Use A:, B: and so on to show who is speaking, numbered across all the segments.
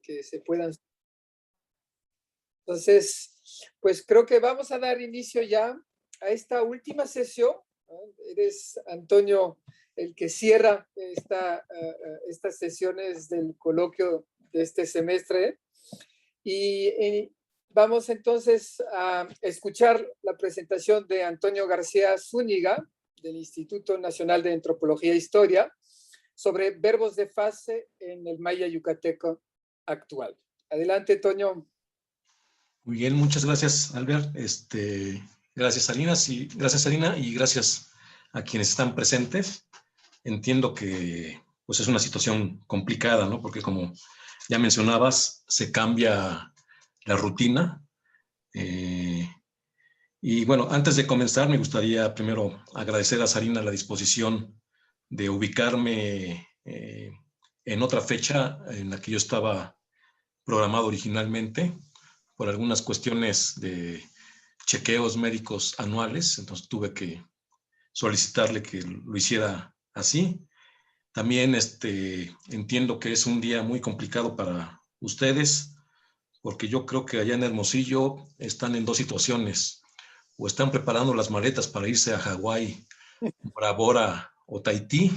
A: que se puedan. Entonces, pues creo que vamos a dar inicio ya a esta última sesión. Eres, Antonio, el que cierra estas sesiones del coloquio de este semestre. Y vamos entonces a escuchar la presentación de Antonio García Zúñiga, del Instituto Nacional de Antropología e Historia, sobre verbos de fase en el maya yucateco actual. Adelante, Toño.
B: Muy bien, muchas gracias, Albert. Gracias, Sarina, y gracias a quienes están presentes. Entiendo que pues, es una situación complicada, ¿no? Porque como ya mencionabas, se cambia la rutina. Y bueno, antes de comenzar, me gustaría primero agradecer a Sarina la disposición de ubicarme en otra fecha en la que yo estaba programado originalmente, por algunas cuestiones de chequeos médicos anuales, entonces tuve que solicitarle que lo hiciera así. También entiendo que es un día muy complicado para ustedes, porque yo creo que allá en Hermosillo están en dos situaciones, o están preparando las maletas para irse a Hawái, Bora Bora o Tahití,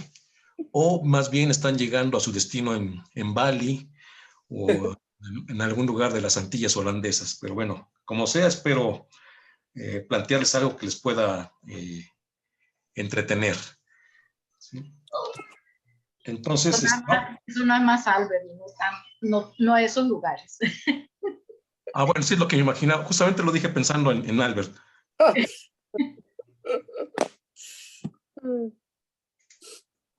B: o más bien están llegando a su destino en Bali o en algún lugar de las Antillas holandesas. Pero bueno, como sea, espero plantearles algo que les pueda entretener. ¿Sí? Entonces,
C: eso no es más Albert, no a esos lugares.
B: bueno, sí es lo que me imaginaba. Justamente lo dije pensando en Albert.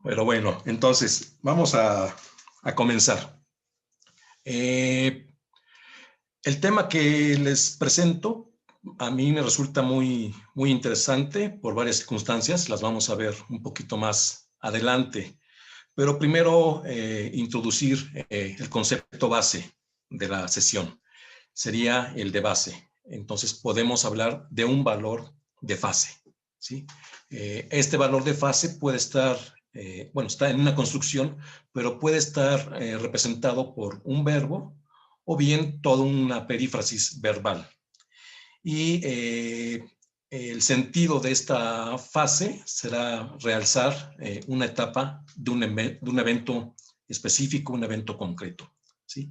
B: Pero bueno, entonces vamos a comenzar. El tema que les presento a mí me resulta muy interesante por varias circunstancias. Las vamos a ver un poquito más adelante. Pero primero introducir el concepto base de la sesión. Sería el de base. Entonces podemos hablar de un valor de fase. ¿Sí? Este valor de fase puede estar, está en una construcción, pero puede estar representado por un verbo o bien toda una perífrasis verbal. Y el sentido de esta fase será realzar una etapa de un evento específico, un evento concreto. ¿Sí?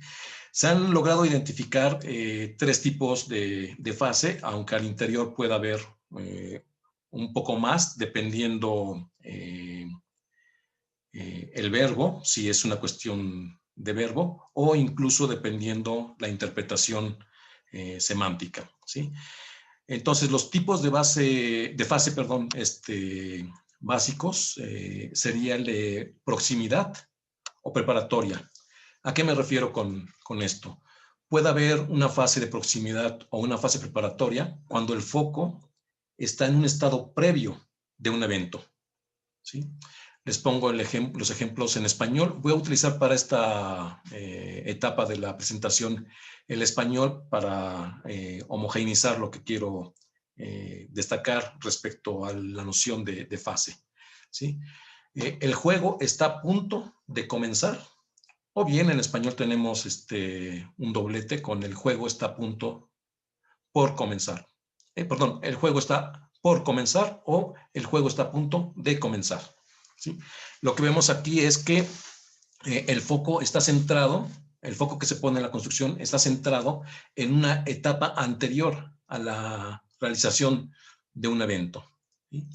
B: Se han logrado identificar tres tipos de fase, aunque al interior pueda haber un poco más, dependiendo el verbo, si es una cuestión de verbo, o incluso dependiendo la interpretación semántica. ¿Sí? Entonces, los tipos de fase, básicos sería el de proximidad o preparatoria. ¿A qué me refiero con esto? Puede haber una fase de proximidad o una fase preparatoria cuando el foco está en un estado previo de un evento. ¿Sí? Les pongo los ejemplos en español. Voy a utilizar para esta etapa de la presentación el español para homogeneizar lo que quiero destacar respecto a la noción de fase. ¿Sí? El juego está a punto de comenzar, o bien en español tenemos un doblete con el juego está a punto por comenzar. El juego está por comenzar o el juego está a punto de comenzar. ¿Sí? Lo que vemos aquí es que el foco está centrado, el foco que se pone en la construcción está centrado en una etapa anterior a la realización de un evento. ¿Sí?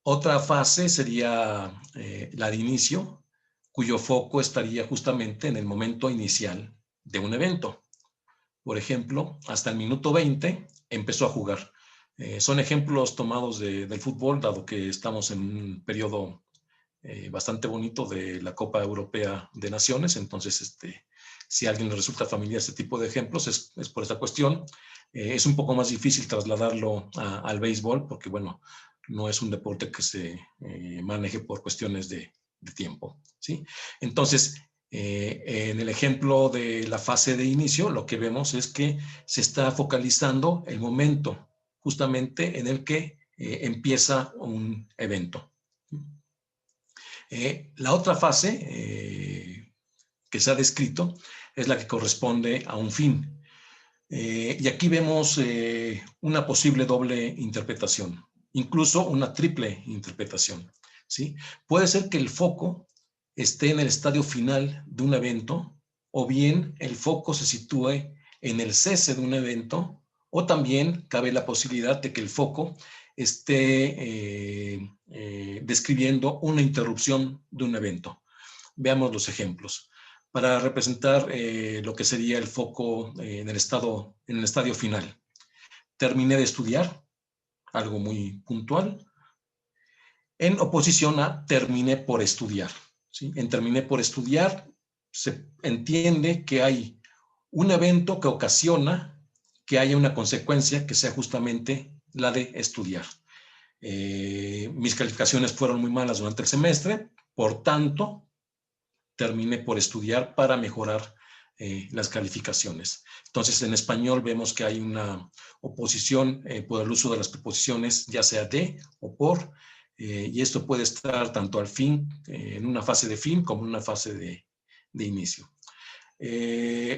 B: Otra fase sería la de inicio, cuyo foco estaría justamente en el momento inicial de un evento. Por ejemplo, hasta el minuto 20 empezó a jugar. Son ejemplos tomados del fútbol, dado que estamos en un periodo bastante bonito de la Copa Europea de Naciones. Entonces, si a alguien le resulta familiar este tipo de ejemplos, es por esta cuestión. Es un poco más difícil trasladarlo al béisbol, porque, bueno, no es un deporte que se maneje por cuestiones de tiempo. ¿Sí? Entonces, en el ejemplo de la fase de inicio, lo que vemos es que se está focalizando el momento justamente en el que empieza un evento. La otra fase, que se ha descrito es la que corresponde a un fin. Y aquí vemos una posible doble interpretación, incluso una triple interpretación, ¿sí? Puede ser que el foco esté en el estadio final de un evento, o bien el foco se sitúe en el cese de un evento, o también cabe la posibilidad de que el foco esté describiendo una interrupción de un evento. Veamos los ejemplos. Para representar lo que sería el foco en el estadio final. Terminé de estudiar, algo muy puntual, en oposición a terminé por estudiar, ¿sí? En terminé por estudiar se entiende que hay un evento que ocasiona que haya una consecuencia que sea justamente la de estudiar. Mis calificaciones fueron muy malas durante el semestre, por tanto, terminé por estudiar para mejorar las calificaciones. Entonces, en español vemos que hay una oposición por el uso de las preposiciones, ya sea de o por, y esto puede estar tanto al fin, en una fase de fin, como en una fase de inicio.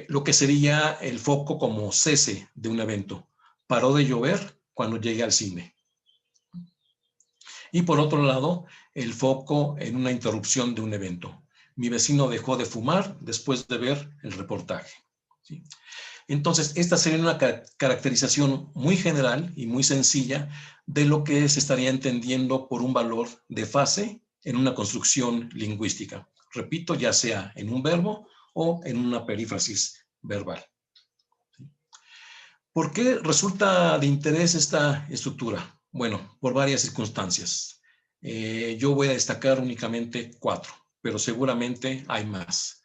B: Lo que sería el foco como cese de un evento. Paró de llover cuando llegué al cine. Y por otro lado, el foco en una interrupción de un evento. Mi vecino dejó de fumar después de ver el reportaje, ¿sí? Entonces, esta sería una caracterización muy general y muy sencilla de lo que se estaría entendiendo por un valor de fase en una construcción lingüística. Repito, ya sea en un verbo o en una perífrasis verbal. ¿Por qué resulta de interés esta estructura? Bueno, por varias circunstancias. Yo voy a destacar únicamente 4, pero seguramente hay más.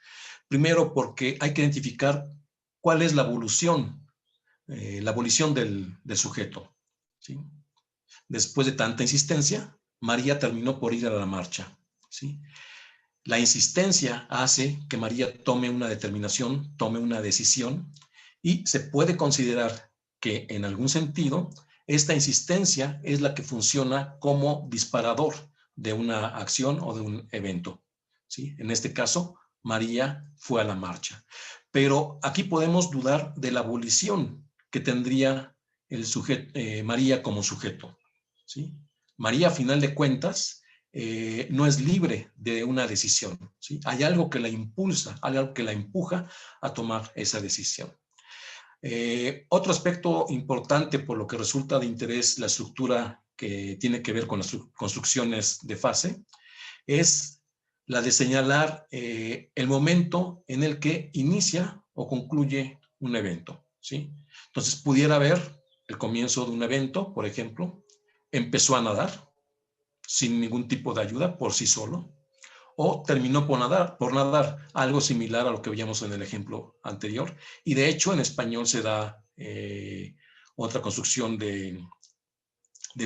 B: Primero, porque hay que identificar cuál es la abolición del sujeto, ¿sí? Después de tanta insistencia, María terminó por ir a la marcha, ¿sí? La insistencia hace que María tome una determinación, tome una decisión, y se puede considerar que en algún sentido esta insistencia es la que funciona como disparador de una acción o de un evento, ¿sí? En este caso, María fue a la marcha. Pero aquí podemos dudar de la abolición que tendría María como sujeto, ¿sí? María, a final de cuentas, no es libre de una decisión, ¿sí? Hay algo que la impulsa, hay algo que la empuja a tomar esa decisión. Otro aspecto importante por lo que resulta de interés la estructura que tiene que ver con las construcciones de fase es la de señalar el momento en el que inicia o concluye un evento, ¿sí? Entonces pudiera haber el comienzo de un evento, por ejemplo, empezó a nadar sin ningún tipo de ayuda por sí solo, o terminó por nadar, algo similar a lo que veíamos en el ejemplo anterior. Y de hecho en español se da otra construcción de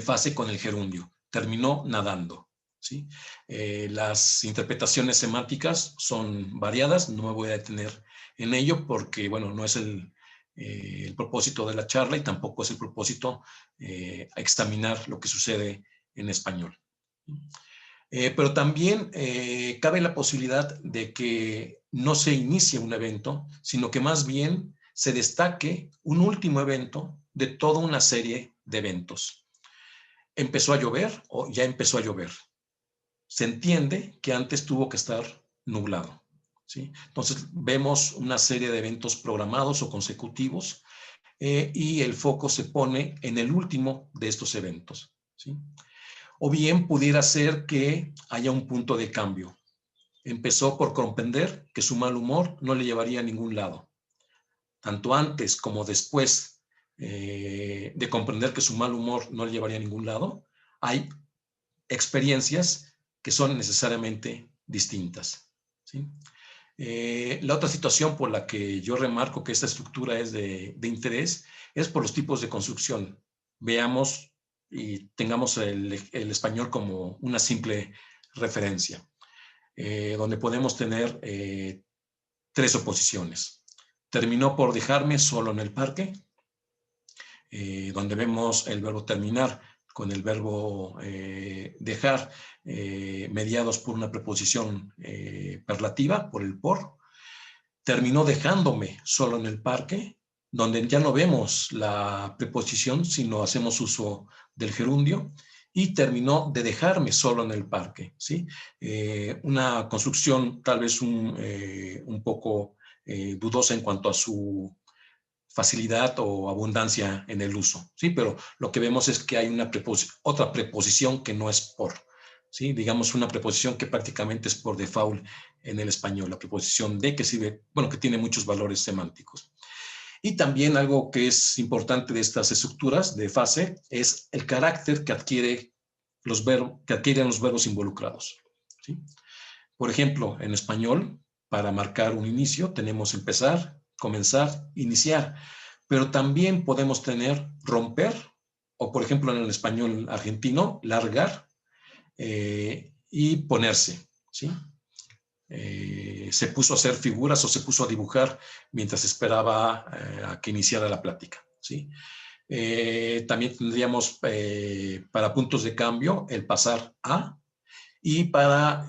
B: fase con el gerundio. Terminó nadando, ¿sí? Las interpretaciones semánticas son variadas, no me voy a detener en ello porque, bueno, no es el propósito de la charla y tampoco es el propósito examinar lo que sucede en español. Pero también cabe la posibilidad de que no se inicie un evento, sino que más bien se destaque un último evento de toda una serie de eventos. ¿Empezó a llover o ya empezó a llover? Se entiende que antes tuvo que estar nublado, ¿sí? Entonces vemos una serie de eventos programados o consecutivos y el foco se pone en el último de estos eventos, ¿sí? O bien pudiera ser que haya un punto de cambio. Empezó por comprender que su mal humor no le llevaría a ningún lado. Tanto antes como después de comprender que su mal humor no le llevaría a ningún lado, hay experiencias que son necesariamente distintas, ¿sí? La otra situación por la que yo remarco que esta estructura es de interés es por los tipos de construcción. Veamos y tengamos el español como una simple referencia, donde podemos tener 3 oposiciones. Terminó por dejarme solo en el parque, donde vemos el verbo terminar con el verbo dejar, mediados por una preposición perlativa, por el por. terminó dejándome solo en el parque, donde ya no vemos la preposición, sino hacemos uso del gerundio, y terminó de dejarme solo en el parque, ¿sí? Una construcción tal vez un poco dudosa en cuanto a su facilidad o abundancia en el uso, ¿sí? Pero lo que vemos es que hay otra preposición que no es por, ¿sí? Digamos una preposición que prácticamente es por default en el español, la preposición de, que sirve, bueno, que tiene muchos valores semánticos. Y también algo que es importante de estas estructuras de fase es el carácter que adquieren los verbos involucrados, ¿sí? Por ejemplo, en español, para marcar un inicio, tenemos empezar, comenzar, iniciar, pero también podemos tener romper, o por ejemplo en el español argentino, largar y ponerse, ¿sí? Se puso a hacer figuras o se puso a dibujar mientras esperaba a que iniciara la plática, ¿sí? También tendríamos para puntos de cambio el pasar a, y para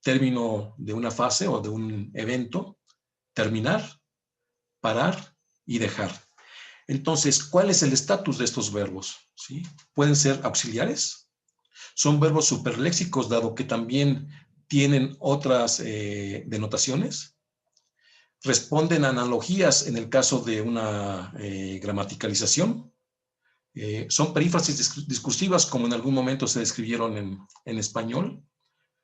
B: término de una fase o de un evento, terminar, parar y dejar. Entonces, ¿cuál es el estatus de estos verbos? ¿Sí? Pueden ser auxiliares, son verbos superléxicos, dado que también tienen otras denotaciones. Responden a analogías en el caso de una gramaticalización. Son perífrasis discursivas, como en algún momento se describieron en español.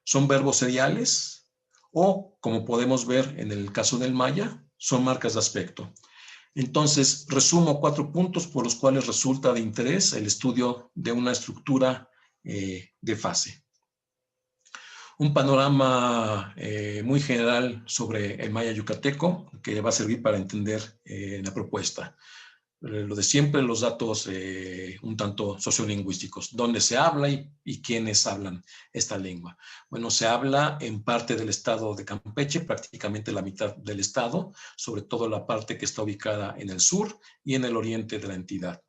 B: Son verbos seriales o, como podemos ver en el caso del maya, son marcas de aspecto. Entonces, resumo 4 puntos por los cuales resulta de interés el estudio de una estructura de fase. Un panorama muy general sobre el maya yucateco que va a servir para entender la propuesta. Lo de siempre, los datos un tanto sociolingüísticos, dónde se habla y quiénes hablan esta lengua. Bueno, se habla en parte del estado de Campeche, prácticamente la mitad del estado, sobre todo la parte que está ubicada en el sur y en el oriente de la entidad.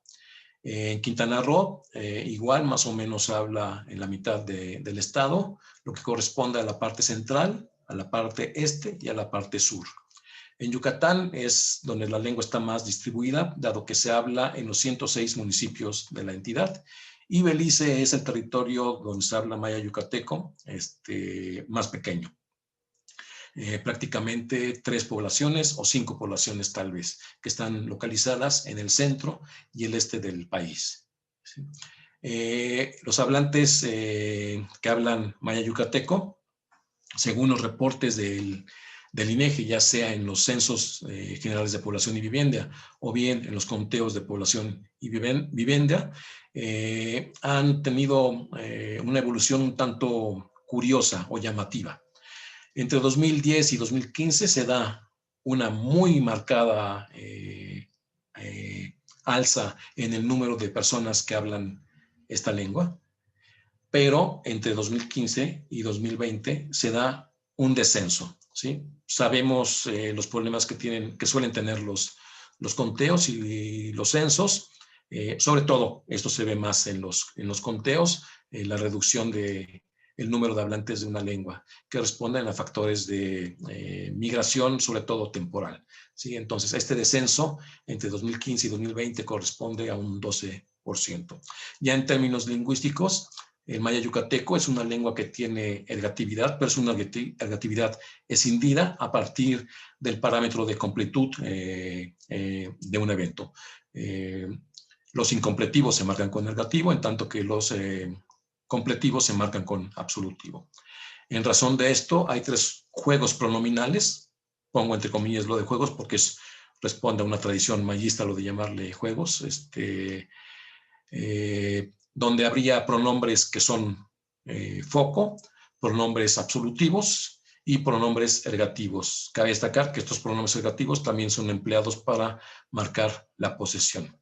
B: En Quintana Roo, igual más o menos se habla en la mitad del estado, lo que corresponde a la parte central, a la parte este y a la parte sur. En Yucatán es donde la lengua está más distribuida, dado que se habla en los 106 municipios de la entidad, y Belice es el territorio donde se habla maya yucateco más pequeño. Prácticamente 3 poblaciones o 5 poblaciones tal vez, que están localizadas en el centro y el este del país. ¿Sí? Los hablantes que hablan maya yucateco, según los reportes del INEGI, ya sea en los censos generales de población y vivienda o bien en los conteos de población y vivienda, han tenido una evolución un tanto curiosa o llamativa. Entre 2010 y 2015 se da una muy marcada alza en el número de personas que hablan esta lengua, pero entre 2015 y 2020 se da un descenso, ¿sí? Sabemos los problemas que suelen tener los conteos y los censos, sobre todo esto se ve más en los conteos, la reducción del número de hablantes de una lengua, que responden a factores de migración, sobre todo temporal, ¿sí? Entonces, este descenso entre 2015 y 2020 corresponde a un 12%. Ya en términos lingüísticos, el maya yucateco es una lengua que tiene ergatividad, pero es una ergatividad escindida a partir del parámetro de completud de un evento. Los incompletivos se marcan con ergativo, en tanto que los completivos se marcan con absolutivo. En razón de esto, hay 3 juegos pronominales, pongo entre comillas lo de juegos porque responde a una tradición mayista lo de llamarle juegos, donde habría pronombres que son foco, pronombres absolutivos y pronombres ergativos. Cabe destacar que estos pronombres ergativos también son empleados para marcar la posesión.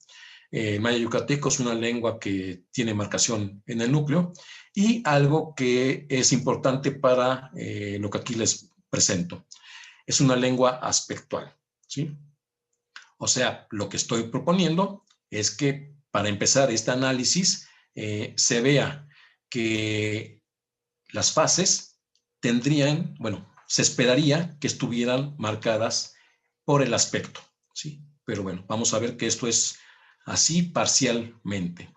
B: Maya yucateco es una lengua que tiene marcación en el núcleo y algo que es importante para lo que aquí les presento. Es una lengua aspectual, ¿sí? O sea, lo que estoy proponiendo es que para empezar este análisis se vea que las fases tendrían, bueno, se esperaría que estuvieran marcadas por el aspecto, ¿sí? Pero bueno, vamos a ver que esto es así parcialmente.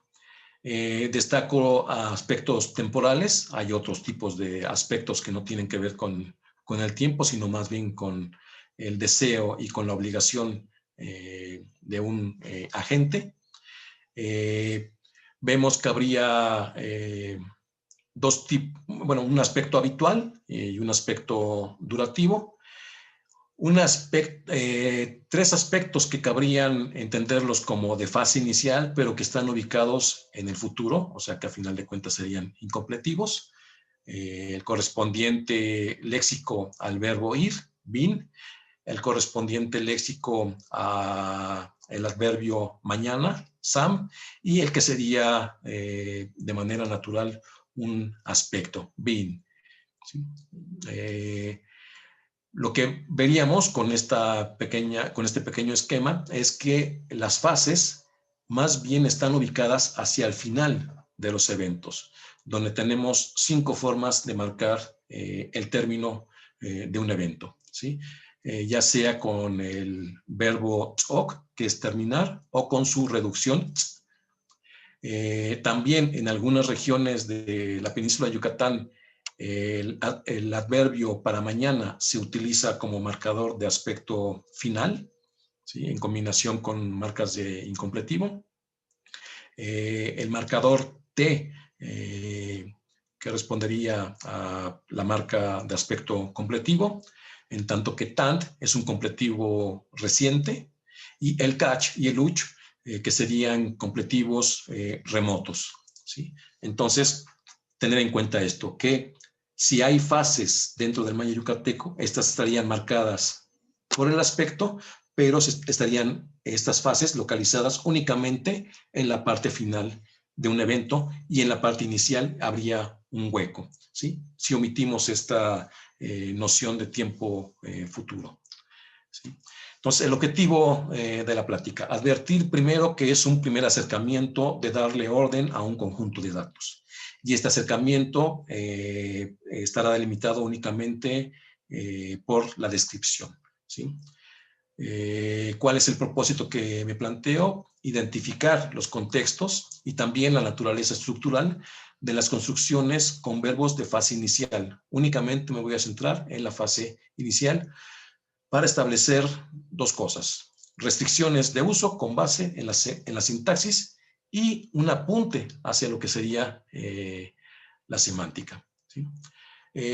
B: Destaco aspectos temporales. Hay otros tipos de aspectos que no tienen que ver con el tiempo, sino más bien con el deseo y con la obligación de un agente. Vemos que habría dos tipos, bueno, un aspecto habitual y un aspecto durativo. Tres aspectos que cabrían entenderlos como de fase inicial, pero que están ubicados en el futuro, o sea que a final de cuentas serían incompletivos. El correspondiente léxico al verbo ir, bin, el correspondiente léxico al adverbio mañana, sam, y el que sería de manera natural un aspecto, bin. ¿Sí? Lo que veríamos con este pequeño esquema es que las fases más bien están ubicadas hacia el final de los eventos, donde tenemos 5 formas de marcar el término de un evento, ¿sí? Ya sea con el verbo tzok, que es terminar, o con su reducción. También en algunas regiones de la península de Yucatán, el adverbio para mañana se utiliza como marcador de aspecto final, ¿sí? En combinación con marcas de incompletivo. El marcador T, que respondería a la marca de aspecto completivo, en tanto que tant es un completivo reciente, y el catch y el uch, que serían completivos remotos, ¿sí? Entonces, tener en cuenta esto, que si hay fases dentro del maya yucateco, estas estarían marcadas por el aspecto, pero estarían estas fases localizadas únicamente en la parte final de un evento, y en la parte inicial habría un hueco, ¿sí? Si omitimos esta noción de tiempo futuro, ¿sí? Entonces, el objetivo de la plática: advertir primero que es un primer acercamiento de darle orden a un conjunto de datos. Y este acercamiento estará delimitado únicamente por la descripción, ¿sí? ¿Cuál es el propósito que me planteo? Identificar los contextos y también la naturaleza estructural de las construcciones con verbos de fase inicial. Únicamente me voy a centrar en la fase inicial para establecer 2 cosas: restricciones de uso con base en la sintaxis y un apunte hacia lo que sería la semántica, ¿sí?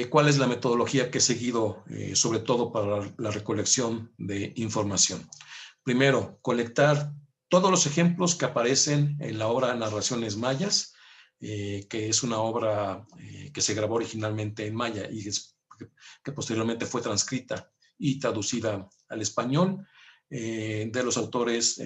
B: ¿Cuál es la metodología que he seguido, sobre todo para la recolección de información? Primero, colectar todos los ejemplos que aparecen en la obra Narraciones Mayas, que es una obra que se grabó originalmente en maya y que posteriormente fue transcrita y traducida al español, de los autores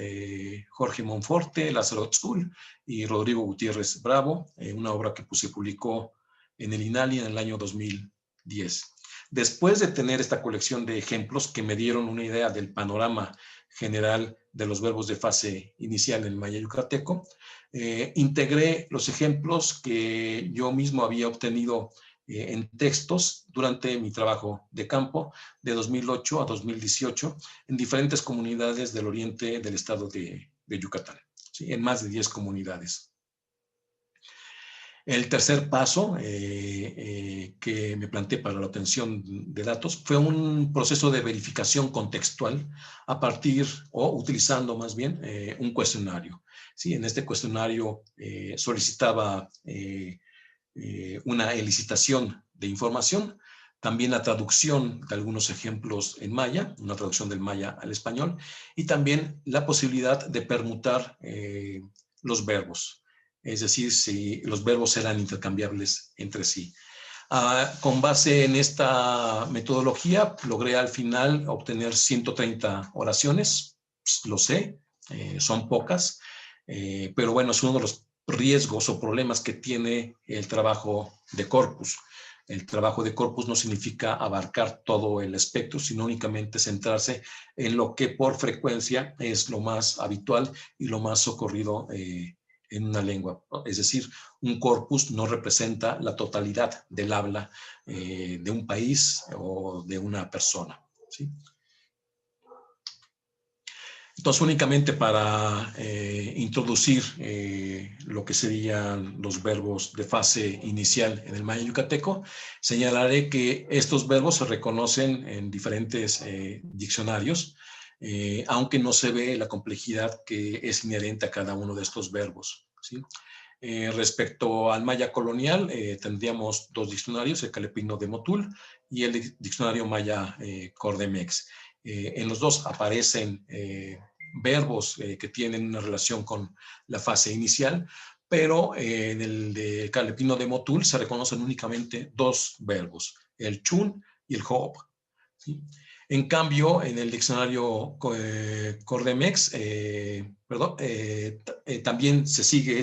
B: Jorge Monforte, Lázaro Tzul y Rodrigo Gutiérrez Bravo, una obra que se publicó en el INALI en el año 2010. Después de tener esta colección de ejemplos que me dieron una idea del panorama general de los verbos de fase inicial en el maya yucateco, integré los ejemplos que yo mismo había obtenido en textos durante mi trabajo de campo de 2008 a 2018 en diferentes comunidades del oriente del estado de Yucatán, ¿sí? En más de 10 comunidades. El tercer paso que me planteé para la obtención de datos fue un proceso de verificación contextual a partir, o utilizando más bien, un cuestionario, ¿sí? En este cuestionario solicitaba una elicitación de información, también la traducción de algunos ejemplos en maya, una traducción del maya al español, y también la posibilidad de permutar los verbos. Es decir, si los verbos eran intercambiables entre sí. Con base en esta metodología, logré al final obtener 130 oraciones. Pues, lo sé, son pocas, pero bueno, es uno de los riesgos o problemas que tiene el trabajo de corpus. El trabajo de corpus no significa abarcar todo el espectro, sino únicamente centrarse en lo que por frecuencia es lo más habitual y lo más socorrido en una lengua, ¿no? Es decir, un corpus no representa la totalidad del habla de un país o de una persona, ¿sí? Entonces, únicamente para introducir lo que serían los verbos de fase inicial en el maya yucateco, señalaré que estos verbos se reconocen en diferentes diccionarios, aunque no se ve la complejidad que es inherente a cada uno de estos verbos, ¿sí? Respecto al maya colonial, tendríamos dos diccionarios, el Calepino de Motul y el diccionario maya Cordemex. En los dos aparecen verbos que tienen una relación con la fase inicial, pero en el de Calepino de Motul se reconocen únicamente dos verbos, el chun y el hop, ¿sí? En cambio, en el diccionario Cordemex, también se sigue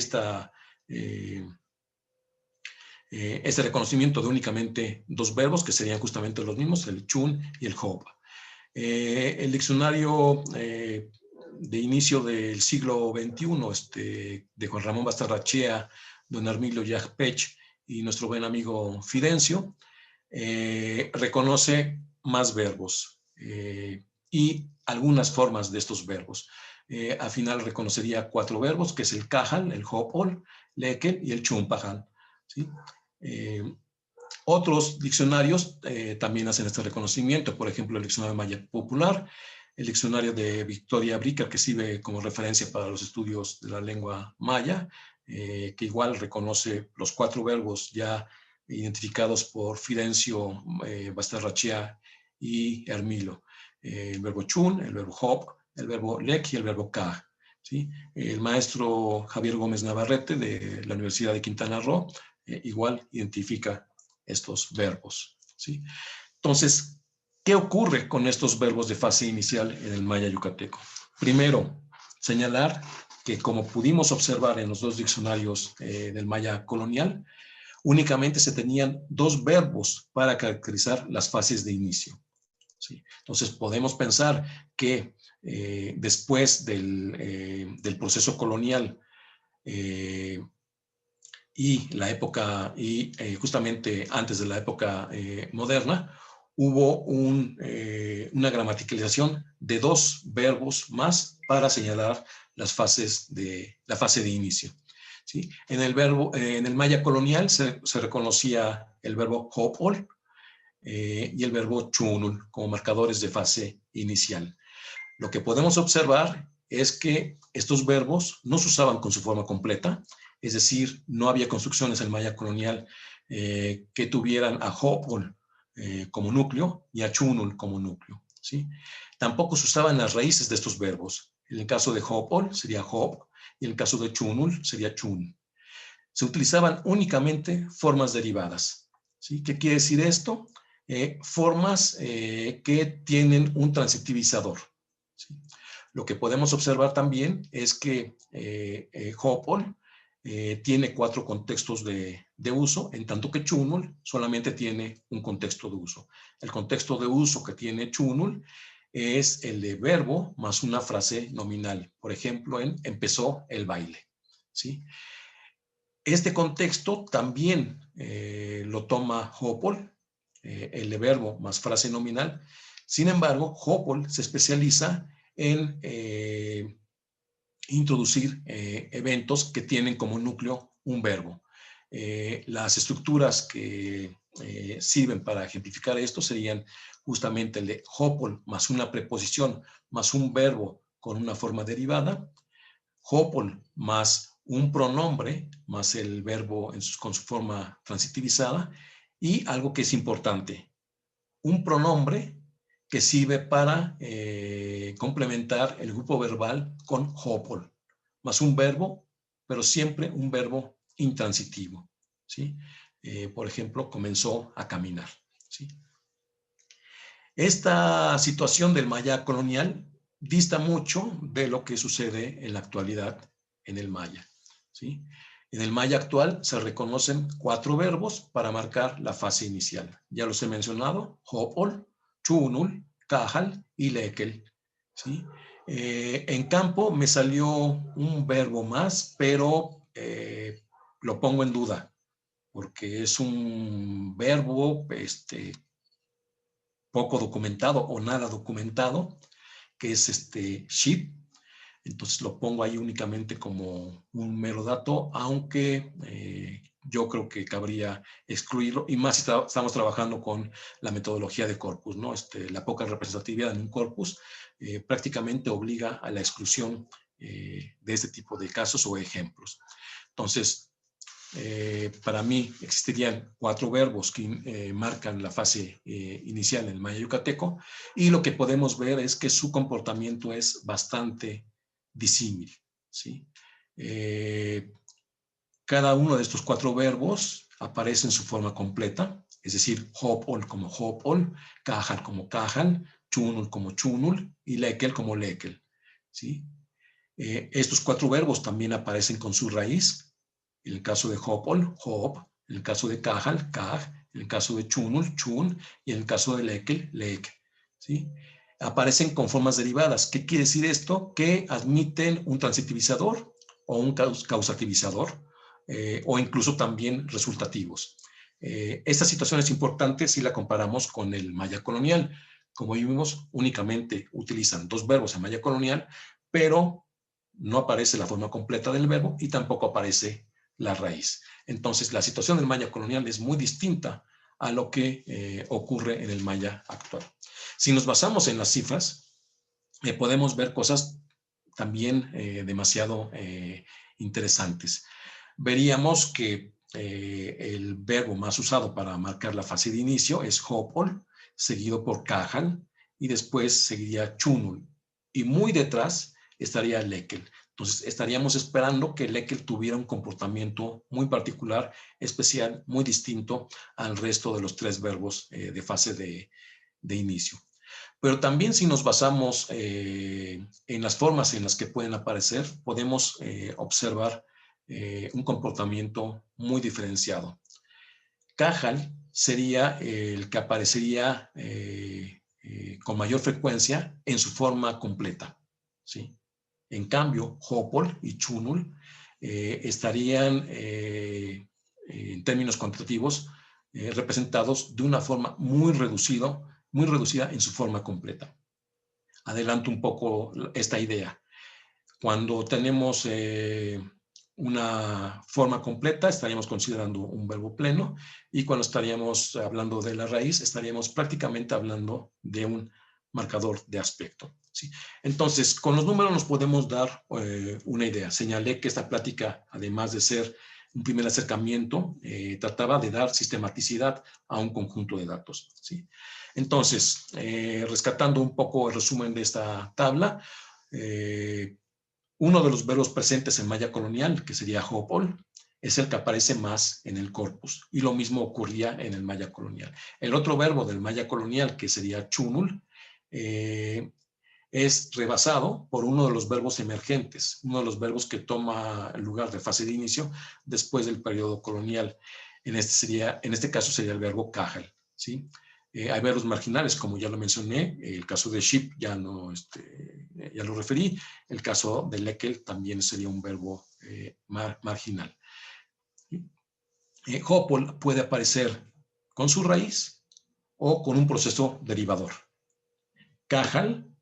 B: este reconocimiento de únicamente dos verbos que serían justamente los mismos, el chun y el hop. El diccionario de inicio del siglo XXI, de Juan Ramón Bastarrachea, don Hermilio Yagpech y nuestro buen amigo Fidencio, reconoce más verbos y algunas formas de estos verbos. Al final reconocería 4 verbos, que es el cajal, el hopol, lekel y el chumpajal, ¿sí? Otros diccionarios también hacen este reconocimiento, por ejemplo, el diccionario maya popular, el diccionario de Victoria Brica, que sirve como referencia para los estudios de la lengua maya, que igual reconoce los 4 verbos ya identificados por Fidencio Bastarrachea y Hermilo. El verbo chun, el verbo hop, el verbo lek y el verbo ka, ¿sí? El maestro Javier Gómez Navarrete de la Universidad de Quintana Roo igual identifica estos verbos, ¿sí? Entonces, ¿qué ocurre con estos verbos de fase inicial en el maya yucateco? Primero, señalar que como pudimos observar en los dos diccionarios del maya colonial, únicamente se tenían 2 verbos para caracterizar las fases de inicio, ¿sí? Entonces, podemos pensar que después del proceso colonial y la época, justamente antes de la época moderna, hubo una gramaticalización de 2 verbos más para señalar la fase de inicio, ¿sí? En el maya colonial se reconocía el verbo hopol y el verbo chunul como marcadores de fase inicial. Lo que podemos observar es que estos verbos no se usaban con su forma completa, es decir, no había construcciones en maya colonial que tuvieran a hopol como núcleo y a chunul como núcleo, ¿sí? Tampoco se usaban las raíces de estos verbos. En el caso de hopol sería hop y en el caso de chunul sería chun. Se utilizaban únicamente formas derivadas, ¿sí? ¿Qué quiere decir esto? Formas que tienen un transitivizador, ¿sí? Lo que podemos observar también es que hopol tiene 4 contextos de uso, en tanto que chunul solamente tiene un contexto de uso. El contexto de uso que tiene chunul es el de verbo más una frase nominal. Por ejemplo, en empezó el baile, ¿sí? Este contexto también lo toma hopol, el de verbo más frase nominal. Sin embargo, hopol se especializa en introducir eventos que tienen como núcleo un verbo. Las estructuras que sirven para ejemplificar esto serían justamente el de hopol más una preposición más un verbo con una forma derivada, hopol más un pronombre más el verbo con su forma transitivizada, y algo que es importante, un pronombre que sirve para complementar el grupo verbal con hopol, más un verbo, pero siempre un verbo intransitivo, ¿sí? Por ejemplo, comenzó a caminar, ¿sí? Esta situación del maya colonial dista mucho de lo que sucede en la actualidad en el maya, ¿sí? En el maya actual se reconocen 4 verbos para marcar la fase inicial. Ya los he mencionado, hopol, chunul, cajal y lekel, ¿sí? En campo me salió un verbo más, pero lo pongo en duda, porque es un verbo poco documentado o nada documentado, que es ship. Entonces lo pongo ahí únicamente como un mero dato, aunque yo creo que cabría excluirlo, y más si estamos trabajando con la metodología de corpus, ¿no? La poca representatividad en un corpus prácticamente obliga a la exclusión de este tipo de casos o ejemplos. Entonces, para mí existirían 4 verbos que marcan la fase inicial en el maya yucateco, y lo que podemos ver es que su comportamiento es bastante disímil, ¿sí? Cada uno de estos 4 verbos aparece en su forma completa, es decir, hopol como hopol, cajal como cajal, chunul como chunul y lekel como lekel, ¿sí? Estos 4 verbos también aparecen con su raíz. En el caso de hopol, hop; en el caso de cajal, kaj; en el caso de chunul, chun; y en el caso de lekel, lek, ¿sí? Aparecen con formas derivadas. ¿Qué quiere decir esto? Que admiten un transitivizador o un causativizador, o incluso también resultativos. Esta situación es importante si la comparamos con el maya colonial. Como vimos, únicamente utilizan 2 verbos en maya colonial, pero no aparece la forma completa del verbo y tampoco aparece la raíz. Entonces, la situación del maya colonial es muy distinta a lo que ocurre en el maya actual. Si nos basamos en las cifras, podemos ver cosas también demasiado interesantes. Veríamos que el verbo más usado para marcar la fase de inicio es hopol, seguido por cajal, y después seguiría chunul, y muy detrás estaría lekel. Entonces estaríamos esperando que lekel tuviera un comportamiento muy particular, especial, muy distinto al resto de los 3 verbos de fase de inicio. Pero también, si nos basamos en las formas en las que pueden aparecer, podemos observar un comportamiento muy diferenciado. Cajal sería el que aparecería con mayor frecuencia en su forma completa, ¿sí? En cambio, hopol y chunul estarían en términos cuantitativos representados de una forma muy reducida en su forma completa. Adelanto un poco esta idea. Cuando tenemos una forma completa, estaríamos considerando un verbo pleno, y cuando estaríamos hablando de la raíz, estaríamos prácticamente hablando de un marcador de aspecto, ¿sí? Entonces, con los números nos podemos dar una idea. Señalé que esta plática, además de ser un primer acercamiento, trataba de dar sistematicidad a un conjunto de datos, ¿sí? Entonces, rescatando un poco el resumen de esta tabla, uno de los verbos presentes en maya colonial, que sería hopol, es el que aparece más en el corpus, y lo mismo ocurría en el maya colonial. El otro verbo del maya colonial, que sería chunul, es rebasado por uno de los verbos emergentes, uno de los verbos que toma el lugar de fase de inicio después del periodo colonial. En este caso sería el verbo cajal, ¿sí? Hay verbos marginales, como ya lo mencioné. El caso de ship ya lo referí. El caso de lekel también sería un verbo marginal. Hopol puede aparecer con su raíz o con un proceso derivador. Cajal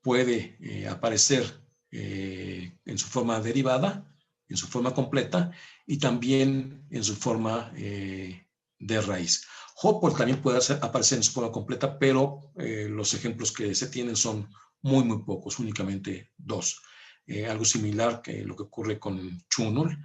B: puede aparecer en su forma derivada, en su forma completa, y también en su forma de raíz. Hopol también puede aparecer en su forma completa, pero los ejemplos que se tienen son muy pocos, únicamente 2. Algo similar que lo que ocurre con chunul.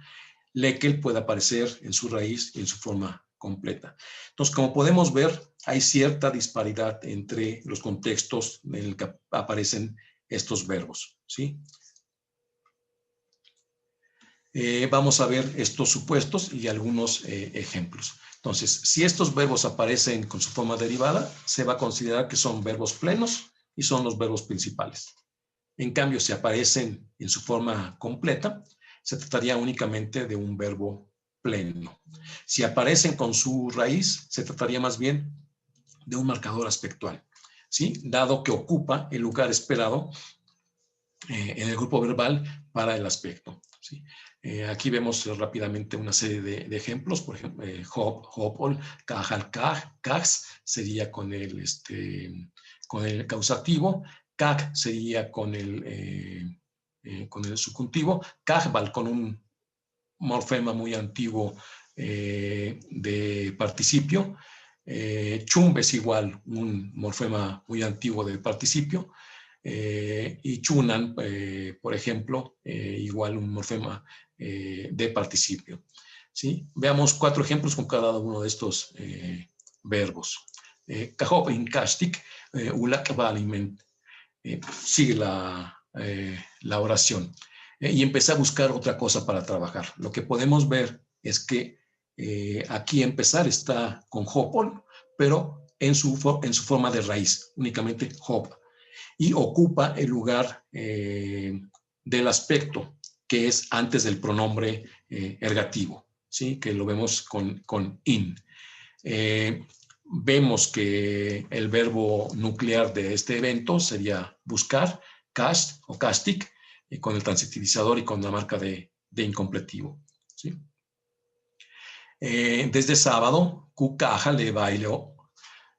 B: Lekel puede aparecer en su raíz y en su forma completa. Entonces, como podemos ver, hay cierta disparidad entre los contextos en el que aparecen estos verbos, ¿sí? Vamos a ver estos supuestos y algunos ejemplos. Entonces, si estos verbos aparecen con su forma derivada, se va a considerar que son verbos plenos y son los verbos principales. En cambio, si aparecen en su forma completa, se trataría únicamente de un verbo pleno. Si aparecen con su raíz, se trataría más bien de un marcador aspectual, ¿sí? Dado que ocupa el lugar esperado en el grupo verbal para el aspecto, ¿sí? Aquí vemos rápidamente una serie de ejemplos, por ejemplo, hop, hopol, cajal, cax sería con el causativo, cac sería con el subjuntivo, cajbal con un morfema muy antiguo de participio, chumbe es igual un morfema muy antiguo de participio, y chunan, por ejemplo, igual un morfema de participio. ¿Sí? Veamos 4 ejemplos con cada uno de estos verbos. Kahop in kastik, ulak balimen. Sigue la oración. Y empecé a buscar otra cosa para trabajar. Lo que podemos ver es que aquí empezar está con hopol, pero en su forma de raíz, únicamente hop, y ocupa el lugar del aspecto, que es antes del pronombre ergativo, ¿sí? Que lo vemos con in. Vemos que el verbo nuclear de este evento sería buscar, cast o castic, con el transitivizador y con la marca de incompletivo, ¿sí? Desde sábado, cucaja le bailó.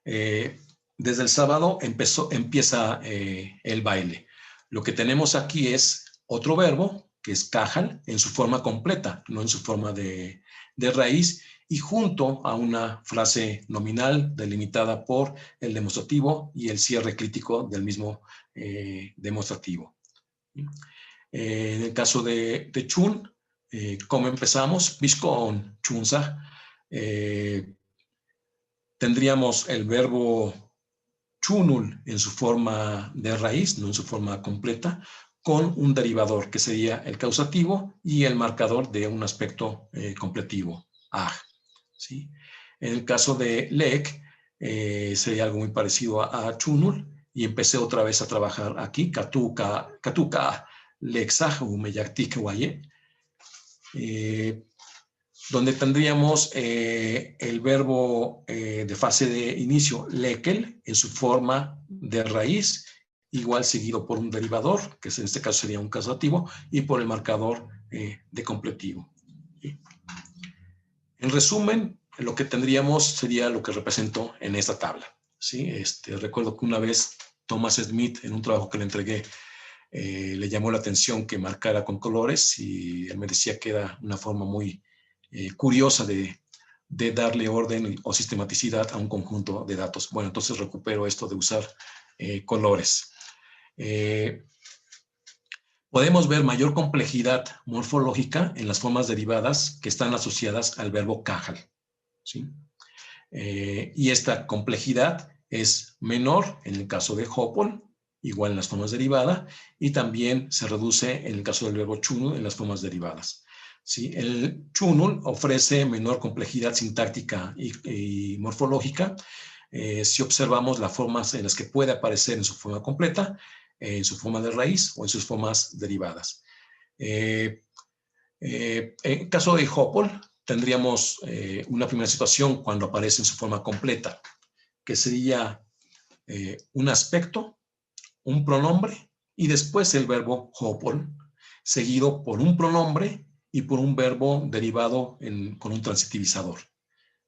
B: Desde el sábado empieza el baile. Lo que tenemos aquí es otro verbo, que es cajal, en su forma completa, no en su forma de raíz, y junto a una frase nominal delimitada por el demostrativo y el cierre crítico del mismo demostrativo. En el caso de chun, ¿cómo empezamos? Biscon, chunza. Tendríamos el verbo chunul en su forma de raíz, no en su forma completa, con un derivador que sería el causativo y el marcador de un aspecto completivo, aj, ¿sí? En el caso de lek, sería algo muy parecido a chunul, y empecé otra vez a trabajar aquí, katuka lexaj umeyaktik waye, donde tendríamos el verbo de fase de inicio, lekel, en su forma de raíz, igual seguido por un derivador, que en este caso sería un causativo, y por el marcador de completivo. En resumen, lo que tendríamos sería lo que represento en esta tabla, ¿sí? Recuerdo que una vez Thomas Smith, en un trabajo que le entregué, le llamó la atención que marcara con colores, y él me decía que era una forma muy curiosa de darle orden o sistematicidad a un conjunto de datos. Bueno, entonces recupero esto de usar colores. Podemos ver mayor complejidad morfológica en las formas derivadas que están asociadas al verbo cajal, ¿sí? Y esta complejidad es menor en el caso de hopol, igual en las formas derivadas, y también se reduce en el caso del verbo chunul en las formas derivadas. ¿Sí? El chunul ofrece menor complejidad sintáctica y morfológica si observamos las formas en las que puede aparecer en su forma completa, en su forma de raíz o en sus formas derivadas. En caso de hopol, tendríamos una primera situación cuando aparece en su forma completa, que sería un aspecto, un pronombre y después el verbo hopol, seguido por un pronombre y por un verbo derivado con un transitivizador,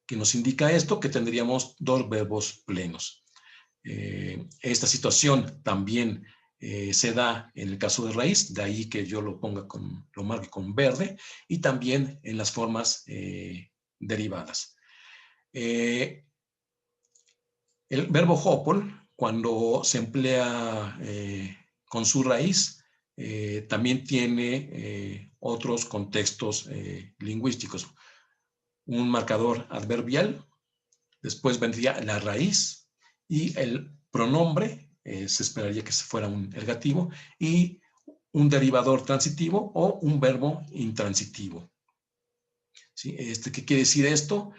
B: que nos indica esto, que tendríamos 2 verbos plenos. Esta situación también se da en el caso de raíz, de ahí que yo lo marque con verde, y también en las formas derivadas. El verbo hopol, cuando se emplea con su raíz, también tiene otros contextos lingüísticos. Un marcador adverbial, después vendría la raíz y el pronombre, se esperaría que fuera un ergativo, y un derivador transitivo o un verbo intransitivo. ¿Sí? ¿Qué quiere decir esto?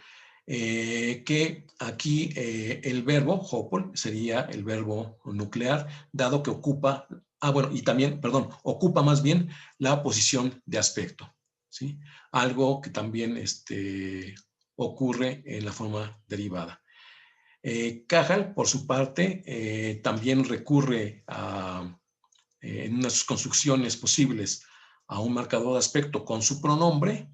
B: Que aquí el verbo hopol sería el verbo nuclear, dado que ocupa, y también, perdón, ocupa más bien la posición de aspecto, ¿sí? Algo que también ocurre en la forma derivada. Cajal, por su parte, también recurre a en unas construcciones posibles a un marcador de aspecto con su pronombre.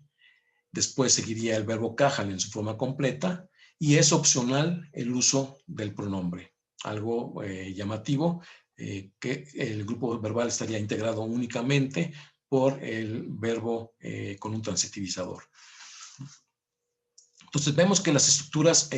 B: Después seguiría el verbo cájal en su forma completa y es opcional el uso del pronombre. Algo llamativo, que el grupo verbal estaría integrado únicamente por el verbo con un transitivizador. Entonces vemos que las estructuras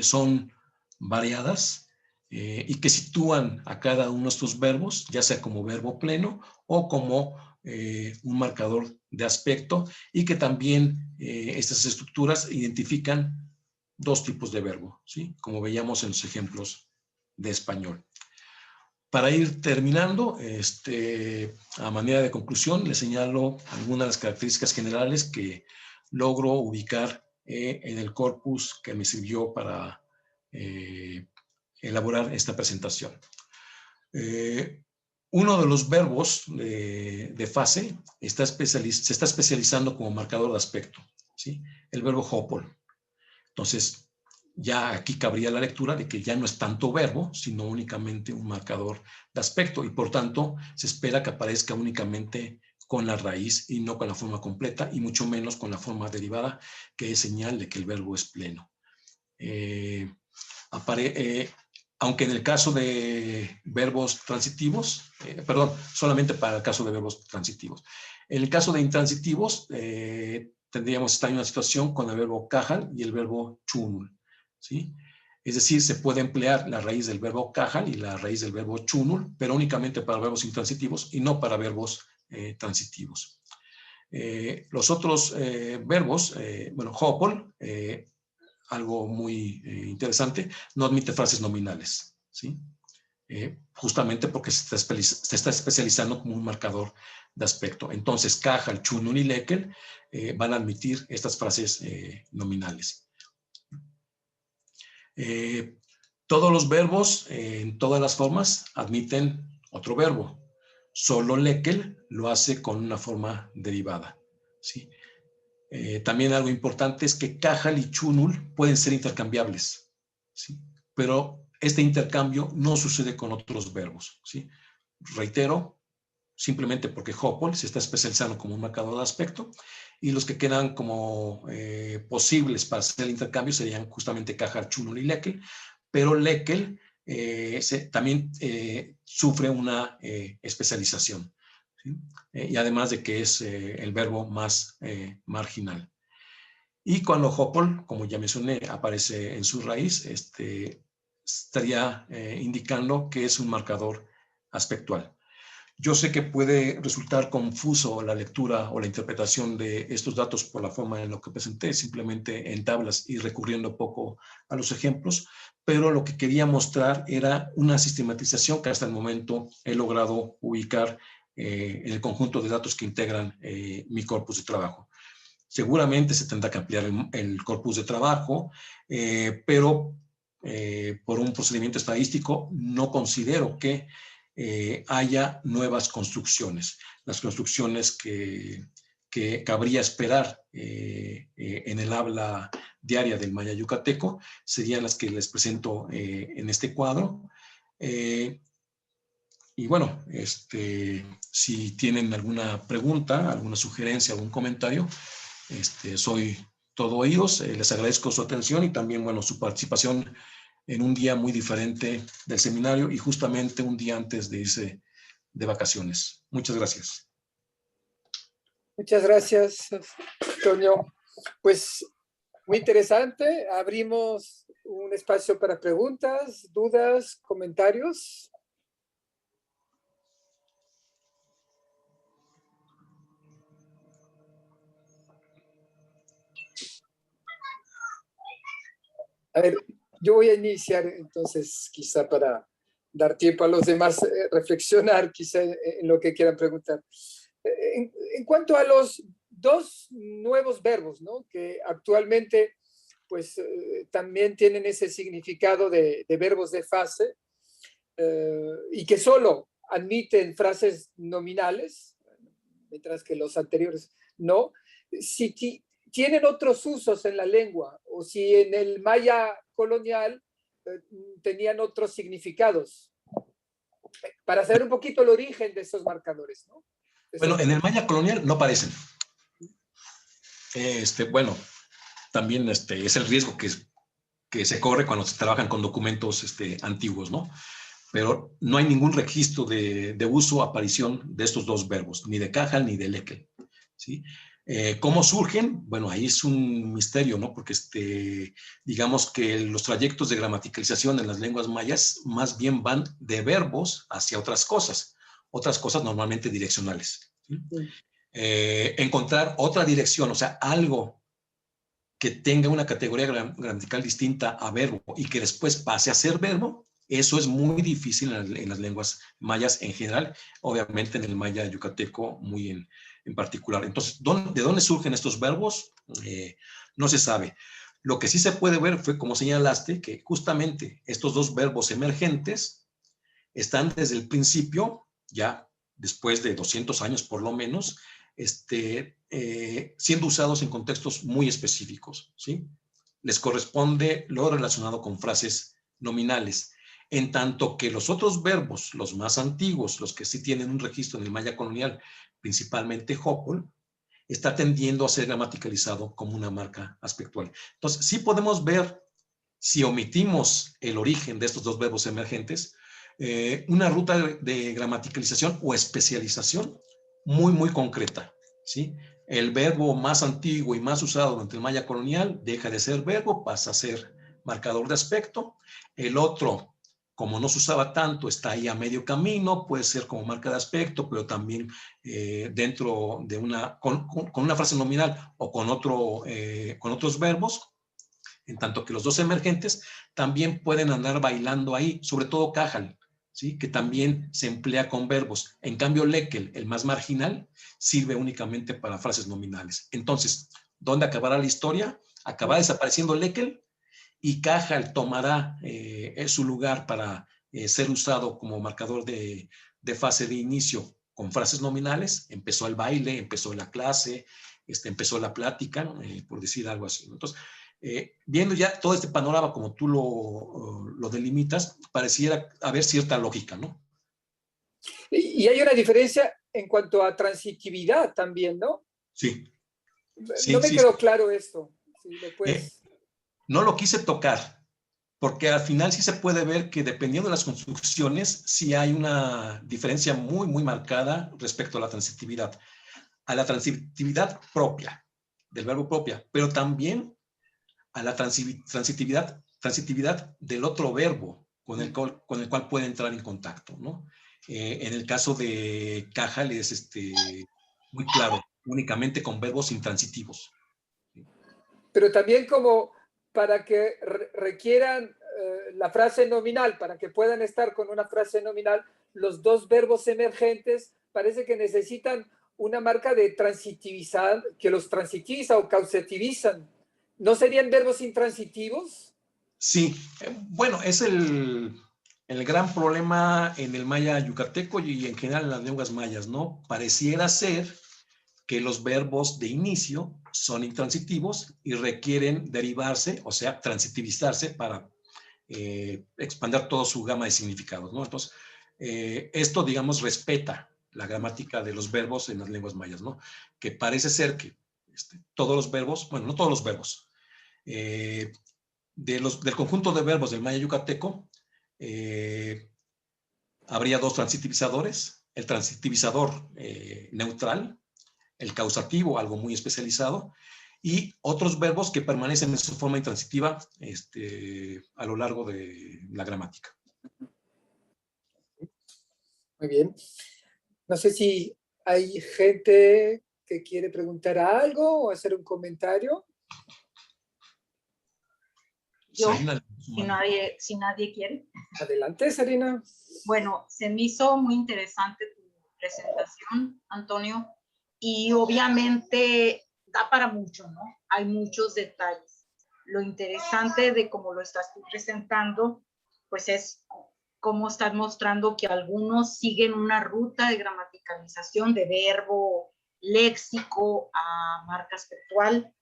B: son variadas y que sitúan a cada uno de estos verbos, ya sea como verbo pleno o como un marcador de aspecto, y que también estas estructuras identifican dos tipos de verbo, ¿sí? Como veíamos en los ejemplos de español. Para ir terminando, a manera de conclusión, les señalo algunas de las características generales que logro ubicar en el corpus que me sirvió para elaborar esta presentación. Uno de los verbos de fase se está especializando como marcador de aspecto, ¿sí? El verbo hopol. Entonces, ya aquí cabría la lectura de que ya no es tanto verbo, sino únicamente un marcador de aspecto, y por tanto se espera que aparezca únicamente con la raíz y no con la forma completa, y mucho menos con la forma derivada, que es señal de que el verbo es pleno. Aunque en el caso de verbos transitivos, solamente para el caso de verbos transitivos. En el caso de intransitivos, tendríamos esta misma situación con el verbo cájal y el verbo chunul, ¿sí? Es decir, se puede emplear la raíz del verbo cájal y la raíz del verbo chunul, pero únicamente para verbos intransitivos y no para verbos transitivos. Los otros verbos, hopol, algo muy interesante, no admite frases nominales, ¿sí? Justamente porque se está especializando como un marcador de aspecto. Entonces, cájal, chunul y lekel van a admitir estas frases nominales. Todos los verbos en todas las formas admiten otro verbo. Solo lekel lo hace con una forma derivada, ¿sí? También algo importante es que cájal y chunul pueden ser intercambiables, ¿sí? Pero este intercambio no sucede con otros verbos, ¿sí? Reitero, simplemente porque hopol se está especializando como un marcador de aspecto, y los que quedan como posibles para hacer el intercambio serían justamente cájal, chunul y lekel, pero lekel también sufre una especialización, ¿sí? Y además de que es el verbo más marginal. Y cuando hopol, como ya mencioné, aparece en su raíz, estaría indicando que es un marcador aspectual. Yo sé que puede resultar confuso la lectura o la interpretación de estos datos por la forma en lo que presenté, simplemente en tablas y recurriendo poco a los ejemplos, pero lo que quería mostrar era una sistematización que hasta el momento he logrado ubicar en el conjunto de datos que integran mi corpus de trabajo. Seguramente se tendrá que ampliar el corpus de trabajo, pero por un procedimiento estadístico no considero que haya nuevas construcciones. Las construcciones que cabría esperar en el habla diaria del maya yucateco serían las que les presento en este cuadro. Y bueno, si tienen alguna pregunta, alguna sugerencia, algún comentario, soy todo oídos. Les agradezco su atención y también, bueno, su participación en un día muy diferente del seminario y justamente un día antes de irse de vacaciones. Muchas gracias.
A: Muchas gracias, Antonio. Pues muy interesante. Abrimos un espacio para preguntas, dudas, comentarios. A ver, yo voy a iniciar entonces, quizá para dar tiempo a los demás reflexionar, quizá en lo que quieran preguntar. En cuanto a los dos nuevos verbos, ¿no? Que actualmente pues también tienen ese significado de verbos de fase y que solo admiten frases nominales, mientras que los anteriores no. Si tienen otros usos en la lengua o si en el maya colonial tenían otros significados. para saber un poquito el origen de estos marcadores, ¿no?
B: Bueno, en el maya colonial no aparecen. Bueno, también es el riesgo que se corre cuando se trabajan con documentos antiguos, ¿no? Pero no hay ningún registro de uso o aparición de estos dos verbos, ni de Cajal ni de Lekel, ¿sí? ¿Cómo surgen? Bueno, ahí es un misterio, ¿no? Porque digamos que los trayectos de gramaticalización en las lenguas mayas más bien van de verbos hacia otras cosas normalmente direccionales, ¿sí? Encontrar otra dirección, o sea, algo que tenga una categoría gramatical distinta a verbo y que después pase a ser verbo, eso es muy difícil en las lenguas mayas en general, obviamente en el maya yucateco muy en particular. Entonces, ¿de dónde surgen estos verbos? No se sabe. Lo que sí se puede ver fue, como señalaste, que justamente estos dos verbos emergentes están desde el principio, ya después de 200 años por lo menos, siendo usados en contextos muy específicos, ¿sí? Les corresponde lo relacionado con frases nominales, en tanto que los otros verbos, los más antiguos, los que sí tienen un registro en el maya colonial, principalmente Jopol, está tendiendo a ser gramaticalizado como una marca aspectual. Entonces, sí podemos ver, si omitimos el origen de estos dos verbos emergentes, una ruta de gramaticalización o especialización muy, muy concreta, ¿sí? El verbo más antiguo y más usado durante el maya colonial deja de ser verbo, pasa a ser marcador de aspecto. El otro, como no se usaba tanto, está ahí a medio camino, puede ser como marca de aspecto, pero también dentro de con una frase nominal o con otros verbos, en tanto que los dos emergentes también pueden andar bailando ahí, sobre todo Cajal, ¿sí? Que también se emplea con verbos. En cambio, Lekel, el más marginal, sirve únicamente para frases nominales. Entonces, ¿dónde acabará la historia? Acabará desapareciendo Lekel y Cajal tomará su lugar para ser usado como marcador de fase de inicio con frases nominales. Empezó el baile, empezó la clase, empezó la plática, por decir algo así. Entonces, viendo ya todo este panorama como tú lo delimitas, pareciera haber cierta lógica, ¿no?
A: Y hay una diferencia en cuanto a transitividad también, ¿no?
B: Sí.
A: No
B: Sí,
A: me
B: sí.
A: quedó claro esto. Sí, después.
B: No lo quise tocar, porque al final sí se puede ver que dependiendo de las construcciones, sí hay una diferencia muy, muy marcada respecto a la transitividad propia, del verbo propia, pero también a la transitividad del otro verbo con el cual puede entrar en contacto, ¿no? En el caso de Cajal es muy claro, únicamente con verbos intransitivos.
A: Pero también como para que requieran la frase nominal, para que puedan estar con una frase nominal, los dos verbos emergentes parece que necesitan una marca de transitivizar, que los transitiviza o causativizan. ¿No serían verbos intransitivos?
B: Sí, bueno, es el gran problema en el maya yucateco y en general en las lenguas mayas, ¿no? Pareciera ser que los verbos de inicio son intransitivos y requieren derivarse, o sea, transitivizarse para expandir toda su gama de significados, ¿no? Entonces, esto, digamos, respeta la gramática de los verbos en las lenguas mayas, ¿no? Que parece ser que todos los verbos, bueno, no todos los verbos, del conjunto de verbos del maya yucateco, habría dos transitivizadores, el transitivizador neutral, el causativo, algo muy especializado, y otros verbos que permanecen en su forma intransitiva a lo largo de la gramática.
A: Muy bien. No sé si hay gente que quiere preguntar algo o hacer un comentario.
C: Yo, si nadie quiere.
A: Adelante, Sarina.
C: Bueno, se me hizo muy interesante tu presentación, Antonio, y obviamente da para mucho, ¿no? Hay muchos detalles. Lo interesante de cómo lo estás tú presentando, pues es cómo estás mostrando que algunos siguen una ruta de gramaticalización de verbo léxico a marca aspectual,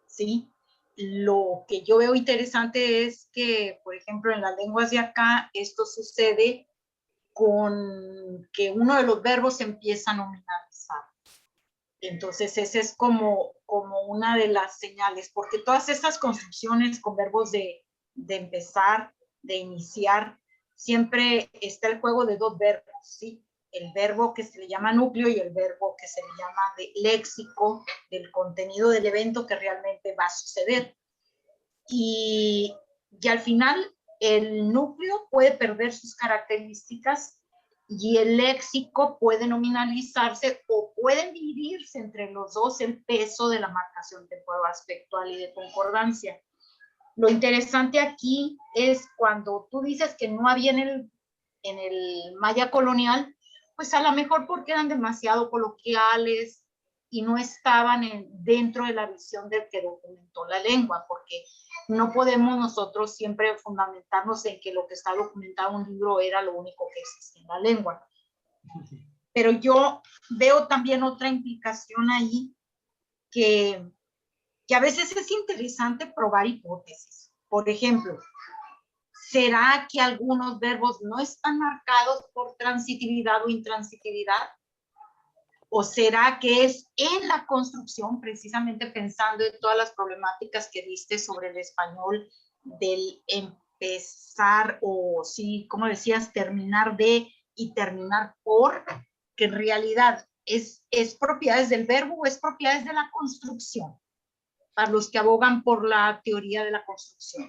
C: ¿sí? Lo que yo veo interesante es que, por ejemplo, en las lenguas de acá, esto sucede con que uno de los verbos se empieza a nominalizar. Entonces, esa es como una de las señales, porque todas estas construcciones con verbos de empezar, de iniciar, siempre está el juego de dos verbos, ¿sí? El verbo que se le llama núcleo y el verbo que se le llama de léxico, del contenido del evento que realmente va a suceder. Y al final, el núcleo puede perder sus características y el léxico puede nominalizarse o pueden dividirse entre los dos el peso de la marcación temporal-aspectual y de concordancia. Lo interesante aquí es cuando tú dices que no había en el maya colonial, pues a lo mejor porque eran demasiado coloquiales y no estaban dentro de la visión del que documentó la lengua, porque no podemos nosotros siempre fundamentarnos en que lo que está documentado en un libro era lo único que existe en la lengua. Pero yo veo también otra implicación ahí que a veces es interesante probar hipótesis. Por ejemplo, ¿será que algunos verbos no están marcados por transitividad o intransitividad? ¿O será que es en la construcción, precisamente pensando en todas las problemáticas que viste sobre el español, del empezar o, sí, como decías, terminar de y terminar por, que en realidad es propiedades del verbo o es propiedades de la construcción, para los que abogan por la teoría de la construcción?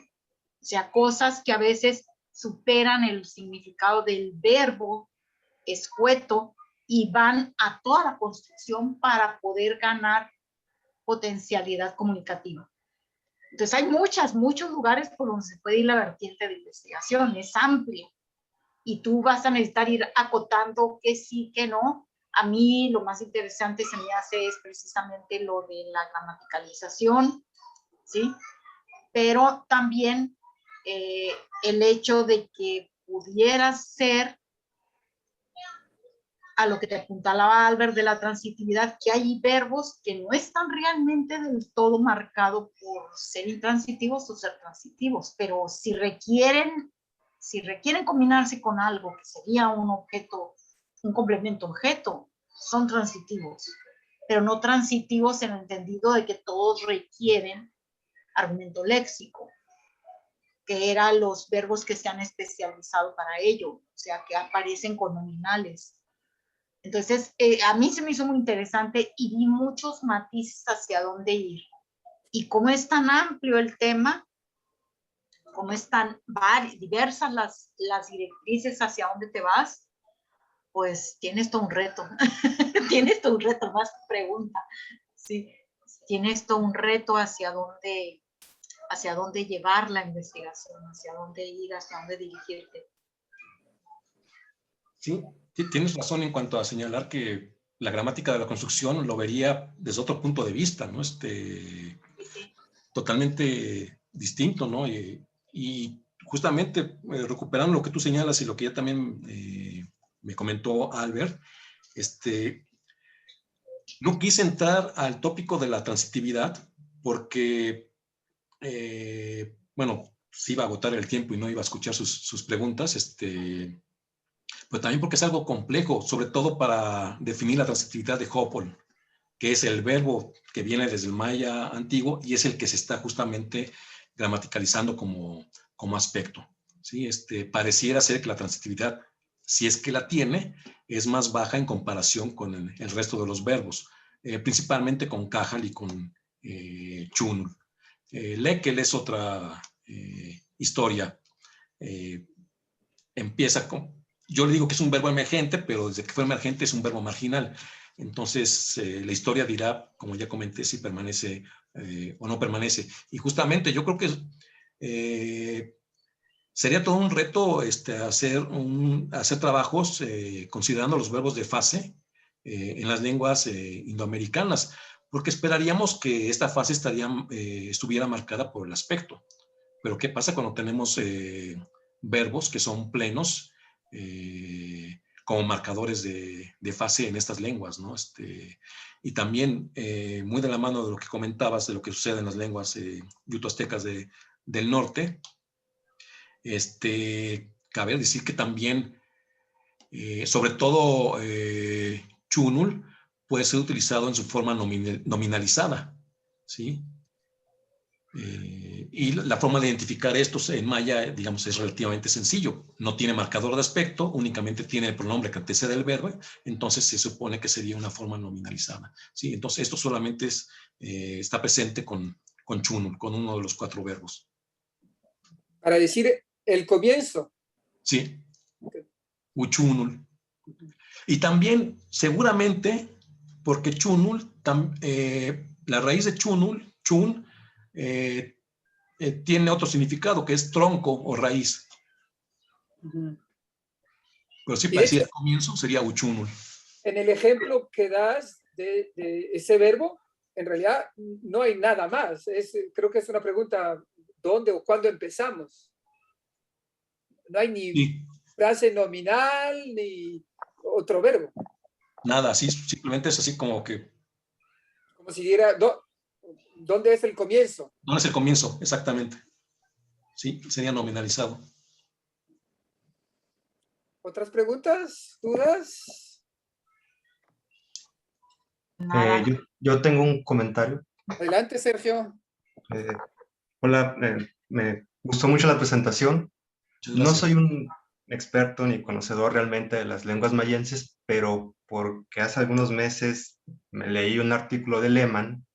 C: O sea, cosas que a veces superan el significado del verbo escueto y van a toda la construcción para poder ganar potencialidad comunicativa. Entonces hay muchos lugares por donde se puede ir la vertiente de investigación, es amplia y tú vas a necesitar ir acotando que sí, que no. A mí lo más interesante se me hace es precisamente lo de la gramaticalización, ¿sí? Pero también el hecho de que pudiera ser a lo que te apuntaba Albert de la transitividad, que hay verbos que no están realmente del todo marcados por ser intransitivos o ser transitivos, pero si requieren combinarse con algo que sería un objeto, un complemento objeto, son transitivos, pero no transitivos en el entendido de que todos requieren argumento léxico, que eran los verbos que se han especializado para ello, o sea, que aparecen con nominales. Entonces, a mí se me hizo muy interesante y vi muchos matices hacia dónde ir. Y como es tan amplio el tema, como están diversas las directrices hacia dónde te vas, pues tienes todo un reto. Tienes todo un reto, más pregunta. Sí, tienes todo un reto hacia dónde llevar la investigación, hacia dónde ir, hacia dónde dirigirte.
B: Sí, tienes razón en cuanto a señalar que la gramática de la construcción lo vería desde otro punto de vista, ¿no? Totalmente distinto, ¿no? Y justamente recuperando lo que tú señalas y lo que ya también me comentó Albert, no quise entrar al tópico de la transitividad porque, bueno, se iba a agotar el tiempo y no iba a escuchar sus preguntas, pues también porque es algo complejo, sobre todo para definir la transitividad de Hopple, que es el verbo que viene desde el maya antiguo y es el que se está justamente gramaticalizando como aspecto. ¿Sí? Pareciera ser que la transitividad, si es que la tiene, es más baja en comparación con el resto de los verbos, principalmente con Cajal y con Chun. Lekel es otra historia. Empieza con, yo le digo que es un verbo emergente, pero desde que fue emergente es un verbo marginal. Entonces, la historia dirá, como ya comenté, si permanece o no permanece. Y justamente yo creo que sería todo un reto hacer trabajos considerando los verbos de fase en las lenguas indoamericanas, porque esperaríamos que esta fase estuviera marcada por el aspecto. Pero ¿qué pasa cuando tenemos verbos que son plenos como marcadores de fase en estas lenguas, ¿no? Y también, muy de la mano de lo que comentabas, de lo que sucede en las lenguas yuto-aztecas del norte, cabe decir que también Sobre todo chunul puede ser utilizado en su forma nominalizada, ¿sí? Y la forma de identificar estos en maya, digamos, es relativamente sencillo. No tiene marcador de aspecto, únicamente tiene el pronombre que antecede el verbo, entonces se supone que sería una forma nominalizada, ¿sí? Entonces esto solamente está presente con chunul, con uno de los 4 verbos.
A: Para decir el comienzo.
B: Sí, uchunul. Y también, seguramente, porque chunul, la raíz de chunul, chun, tiene otro significado, que es tronco o raíz. Pero sí, para decir el comienzo sería uchunul.
A: En el ejemplo que das de ese verbo, en realidad no hay nada más. Creo que es una pregunta, ¿dónde o cuándo empezamos? No hay ni frase nominal ni otro verbo.
B: Nada, así simplemente es así como que...
A: Como si diera, ¿dónde es el comienzo?
B: ¿Dónde es el comienzo? Exactamente. Sí, sería nominalizado.
A: ¿Otras preguntas? ¿Dudas?
D: Yo tengo un comentario.
A: Adelante, Sergio.
D: Hola, me gustó mucho la presentación. No soy un experto ni conocedor realmente de las lenguas mayenses, pero porque hace algunos meses me leí un artículo de Lehmann,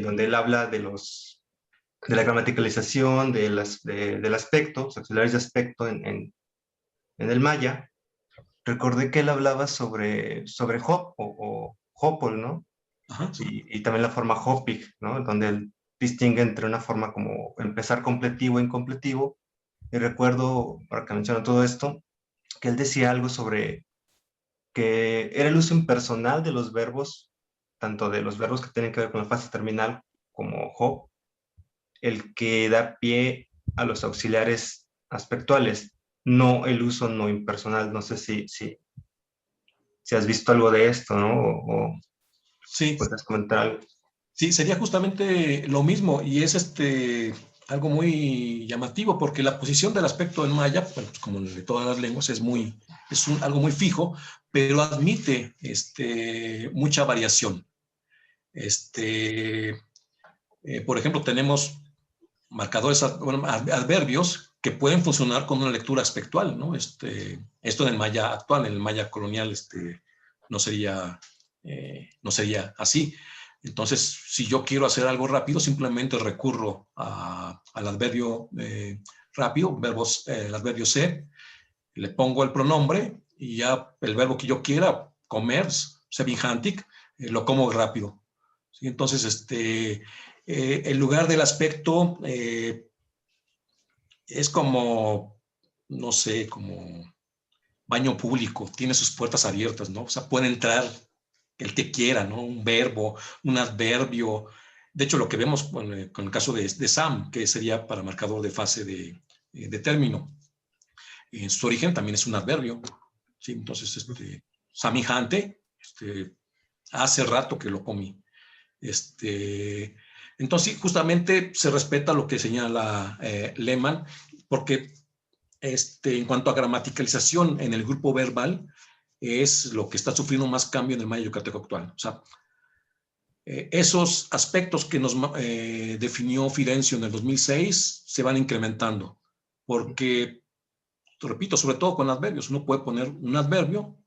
D: donde él habla de la gramaticalización, del aspecto, los auxiliares de aspecto en el maya. Recordé que él hablaba sobre hop o hopol, ¿no?
B: Ajá, sí.
D: Y también la forma hopig, ¿no? Donde él distingue entre una forma como empezar completivo e incompletivo. Y recuerdo, para que menciono todo esto, que él decía algo sobre que era el uso impersonal de los verbos, tanto de los verbos que tienen que ver con la fase terminal como hop, el que da pie a los auxiliares aspectuales, no el uso no impersonal. No sé si has visto algo de esto, ¿no? O
B: sí.
D: puedes comentar algo.
B: Sí, sería justamente lo mismo y es algo muy llamativo porque la posición del aspecto en maya, bueno, pues como de todas las lenguas, es algo muy fijo, pero admite mucha variación. Por ejemplo, tenemos marcadores, adverbios que pueden funcionar con una lectura aspectual, ¿no? Esto en el maya actual, en el maya colonial, no sería así. Entonces, si yo quiero hacer algo rápido, simplemente recurro al adverbio rápido, el adverbio ser, le pongo el pronombre y ya el verbo que yo quiera, comer, sevinjantic, lo como rápido. ¿Sí? Entonces, en lugar del aspecto, es como, no sé, como baño público, tiene sus puertas abiertas, ¿no? O sea, puede entrar el que quiera, ¿no? Un verbo, un adverbio. De hecho, lo que vemos con el caso de Sam, que sería para marcador de fase de término. En su origen también es un adverbio. ¿Sí? Entonces, samijante, hace rato que lo comí. Entonces, justamente se respeta lo que señala Lehmann, porque en cuanto a gramaticalización en el grupo verbal, es lo que está sufriendo más cambio en el maya yucateco actual. O sea, esos aspectos que nos definió Firencio en el 2006 se van incrementando, porque, repito, sobre todo con adverbios, uno puede poner un adverbio,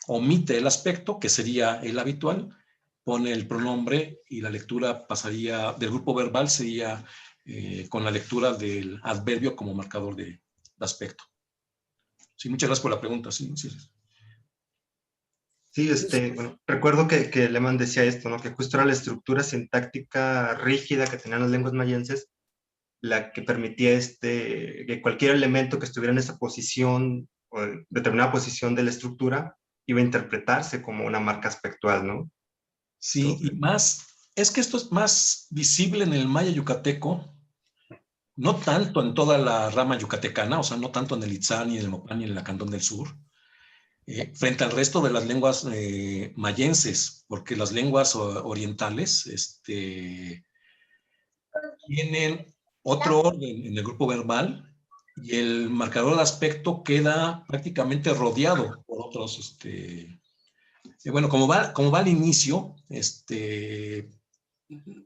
B: omite el aspecto, que sería el habitual, pone el pronombre y la lectura pasaría del grupo verbal, sería con la lectura del adverbio como marcador de aspecto. Sí, muchas gracias por la pregunta. Sí, sí.
D: Sí, bueno, recuerdo que Lehmann decía esto, ¿no? Que justo era la estructura sintáctica rígida que tenían las lenguas mayenses la que permitía que cualquier elemento que estuviera en esa posición o en determinada posición de la estructura iba a interpretarse como una marca aspectual, ¿no?
B: Sí, entonces, y más, es que esto es más visible en el maya yucateco, no tanto en toda la rama yucatecana, o sea, no tanto en el Itzá, ni en el Mopán, ni en el Cantón del Sur, frente al resto de las lenguas mayenses, porque las lenguas orientales tienen otro orden en el grupo verbal y el marcador de aspecto queda prácticamente rodeado por otros, bueno, como va al inicio,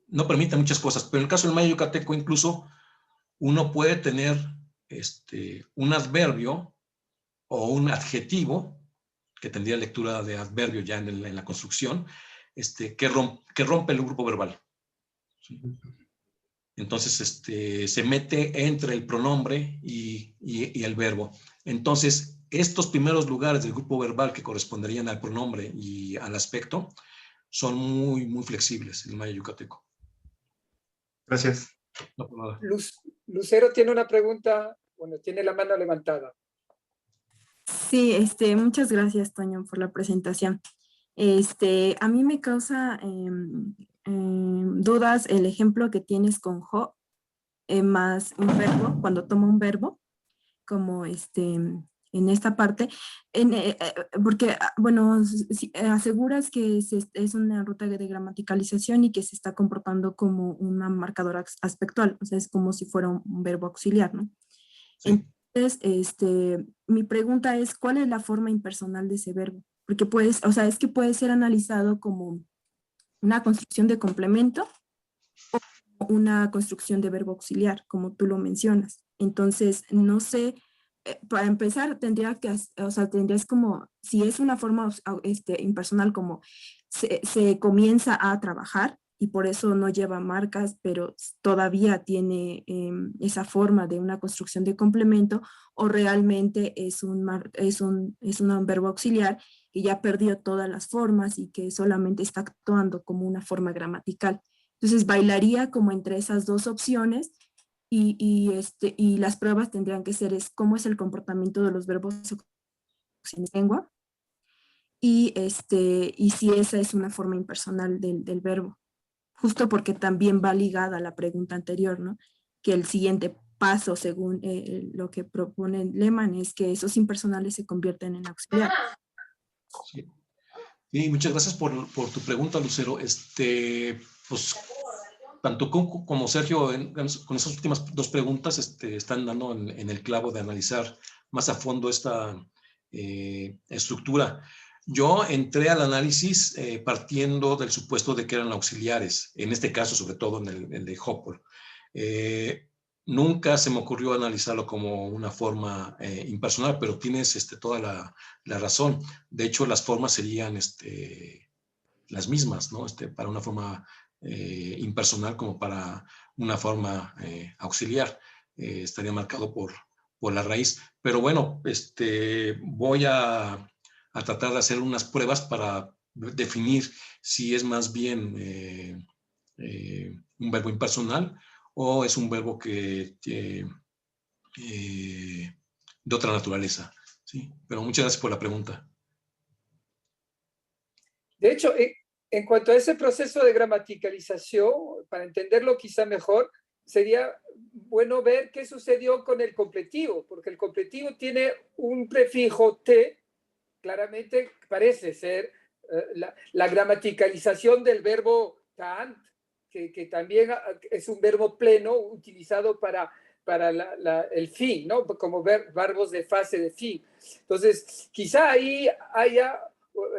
B: no permite muchas cosas, pero en el caso del maya yucateco incluso uno puede tener un adverbio o un adjetivo, que tendría lectura de adverbio ya en la construcción, que rompe el grupo verbal. ¿Sí? Entonces, se mete entre el pronombre y el verbo. Entonces, estos primeros lugares del grupo verbal que corresponderían al pronombre y al aspecto son muy, muy flexibles en el maya yucateco.
D: Gracias.
B: No por nada.
A: Lucero tiene una pregunta, bueno, tiene la mano levantada.
E: Sí, muchas gracias, Toño, por la presentación. A mí me causa dudas el ejemplo que tienes con jo, más un verbo, cuando toma un verbo, como en esta parte, porque, bueno, aseguras que es una ruta de gramaticalización y que se está comportando como una marcadora aspectual, o sea, es como si fuera un verbo auxiliar, ¿no?
B: Sí.
E: Entonces, mi pregunta es, ¿cuál es la forma impersonal de ese verbo? Porque o sea, es que puede ser analizado como una construcción de complemento o una construcción de verbo auxiliar, como tú lo mencionas. Entonces, no sé, para empezar, tendrías como, si es una forma impersonal, como se comienza a trabajar y por eso no lleva marcas, pero todavía tiene esa forma de una construcción de complemento, o realmente es un verbo auxiliar que ya perdió todas las formas y que solamente está actuando como una forma gramatical. Entonces bailaría como entre esas dos opciones y las pruebas tendrían que ser cómo es el comportamiento de los verbos en lengua y si esa es una forma impersonal del verbo, justo porque también va ligada a la pregunta anterior, ¿no? Que el siguiente paso, según lo que propone Lehmann, es que esos impersonales se convierten en auxiliar.
B: Sí. Sí, muchas gracias por tu pregunta, Lucero. Pues, tanto como Sergio, con esas últimas dos preguntas, están dando en el clavo de analizar más a fondo esta estructura. Yo entré al análisis partiendo del supuesto de que eran auxiliares, en este caso, sobre todo en el de Hopper. Nunca se me ocurrió analizarlo como una forma impersonal, pero tienes toda la razón. De hecho, las formas serían las mismas, ¿no? Para una forma impersonal como para una forma auxiliar. Estaría marcado por la raíz. Pero bueno, voy a tratar de hacer unas pruebas para definir si es más bien un verbo impersonal o es un verbo que de otra naturaleza. ¿Sí? Pero muchas gracias por la pregunta.
A: De hecho, en cuanto a ese proceso de gramaticalización, para entenderlo quizá mejor, sería bueno ver qué sucedió con el completivo, porque el completivo tiene un prefijo T, claramente parece ser la gramaticalización del verbo tant, que también es un verbo pleno utilizado para el fin, ¿no? Como verbos de fase de fin. Entonces, quizá ahí haya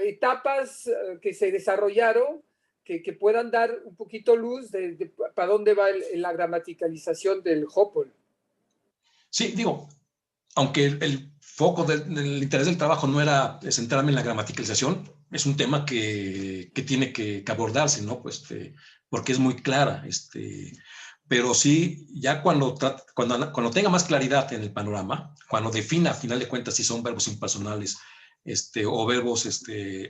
A: etapas que se desarrollaron que puedan dar un poquito luz de para dónde va la gramaticalización del Hopper.
B: Sí, digo, aunque el foco del interés del trabajo no era centrarme en la gramaticalización, es un tema que tiene que abordarse, ¿no? Pues, porque es muy clara, pero sí, ya cuando tenga más claridad en el panorama, cuando defina, a final de cuentas, si son verbos impersonales o verbos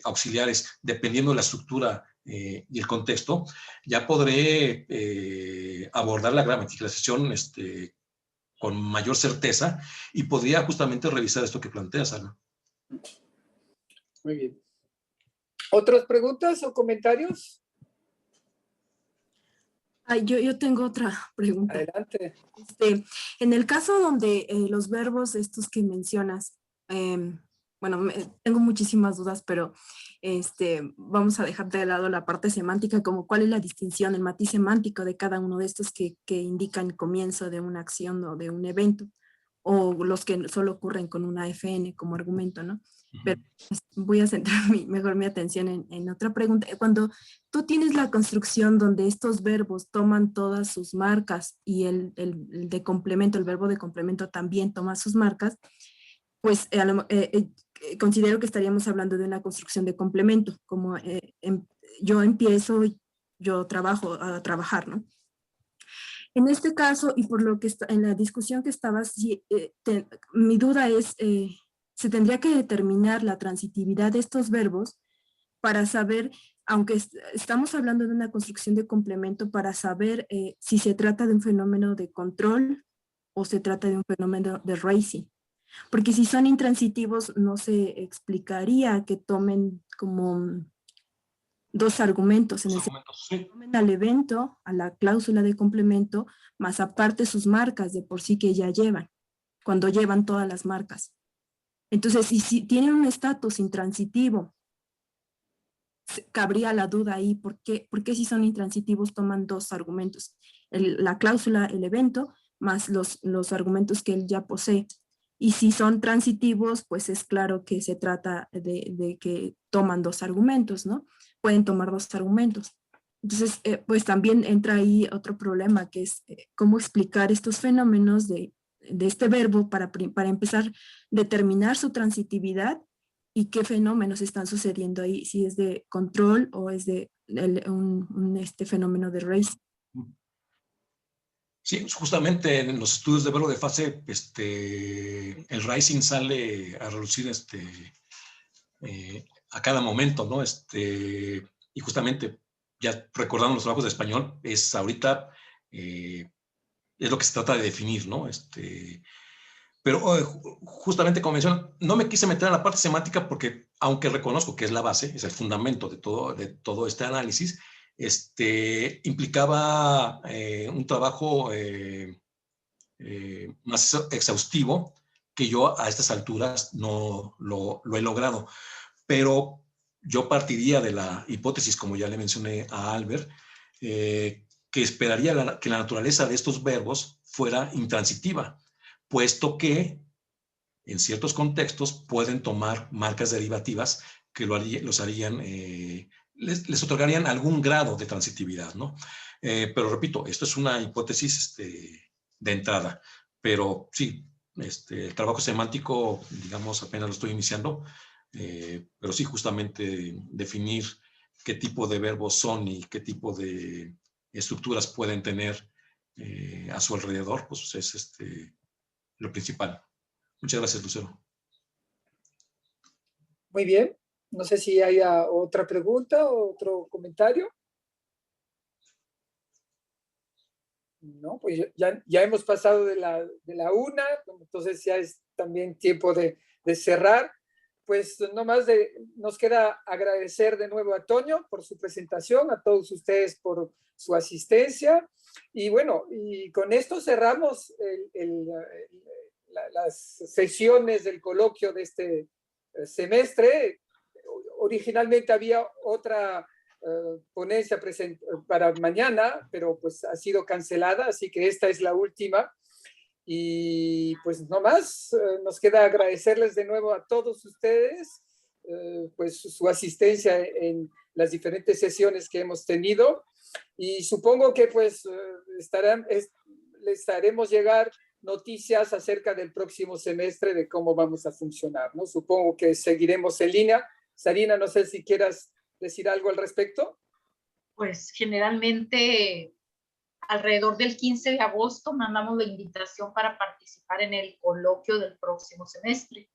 B: auxiliares, dependiendo de la estructura y el contexto, ya podré abordar la gramaticalización con mayor certeza y podría justamente revisar esto que planteas, Ana.
A: Muy bien. ¿Otras preguntas o comentarios?
E: Yo tengo otra pregunta.
A: Adelante.
E: En el caso donde los verbos estos que mencionas, bueno, tengo muchísimas dudas, pero vamos a dejar de lado la parte semántica, como cuál es la distinción, el matiz semántico de cada uno de estos que indican el comienzo de una acción o de un evento. o los que solo ocurren con una FN como argumento, ¿no? Pero voy a centrar mejor mi atención en otra pregunta. Cuando tú tienes la construcción donde estos verbos toman todas sus marcas y el de complemento, el verbo de complemento también toma sus marcas, pues considero que estaríamos hablando de una construcción de complemento, como yo empiezo, yo trabajo a trabajar, ¿no? En este caso, y por lo que está en la discusión que estabas, mi duda es, se tendría que determinar la transitividad de estos verbos para saber, aunque estamos hablando de una construcción de complemento, para saber si se trata de un fenómeno de control o se trata de un fenómeno de racing. Porque si son intransitivos, no se explicaría que tomen como dos argumentos, en el sentido que tomen al evento, a la cláusula de complemento, más aparte sus marcas de por sí que ya llevan, cuando llevan todas las marcas. Entonces, si tienen un estatus intransitivo, cabría la duda ahí, ¿por qué si son intransitivos toman dos argumentos? La cláusula, el evento, más los argumentos que él ya posee. Y si son transitivos, pues es claro que se trata de que toman dos argumentos, ¿no? Pueden tomar dos argumentos. Entonces, pues también entra ahí otro problema, que es cómo explicar estos fenómenos de este verbo para empezar a determinar su transitividad y qué fenómenos están sucediendo ahí, si es de control o es de este fenómeno de race.
B: Sí, justamente en los estudios de verbo de fase, el rising sale a relucir a cada momento, ¿no? Y justamente, ya recordando los trabajos de español, es ahorita, es lo que se trata de definir, ¿no? Pero justamente como menciono, no me quise meter en la parte semántica porque, aunque reconozco que es la base, es el fundamento de todo este análisis, implicaba un trabajo más exhaustivo que yo a estas alturas no lo he logrado. Pero yo partiría de la hipótesis, como ya le mencioné a Albert, que esperaría que la naturaleza de estos verbos fuera intransitiva, puesto que en ciertos contextos pueden tomar marcas derivativas que los harían, les otorgarían algún grado de transitividad, ¿no? Pero repito, esto es una hipótesis de entrada, pero sí, el trabajo semántico, digamos, apenas lo estoy iniciando, pero sí, justamente definir qué tipo de verbos son y qué tipo de estructuras pueden tener a su alrededor, pues es lo principal. Muchas gracias, Lucero.
A: Muy bien. No sé si hay otra pregunta o otro comentario. No, pues ya hemos pasado de la una, entonces ya es también tiempo de cerrar. Pues nomás nos queda agradecer de nuevo a Toño por su presentación, a todos ustedes por su asistencia. Y bueno, y con esto cerramos las sesiones del coloquio de este semestre. Originalmente había otra ponencia para mañana, pero pues ha sido cancelada, así que esta es la última. Y pues no más, nos queda agradecerles de nuevo a todos ustedes pues su asistencia en las diferentes sesiones que hemos tenido, y supongo que pues les haremos llegar noticias acerca del próximo semestre de cómo vamos a funcionar, ¿no? Supongo que seguiremos en línea. Sarina, no sé si quieras decir algo al respecto.
C: Pues generalmente alrededor del 15 de agosto mandamos la invitación para participar en el coloquio del próximo semestre.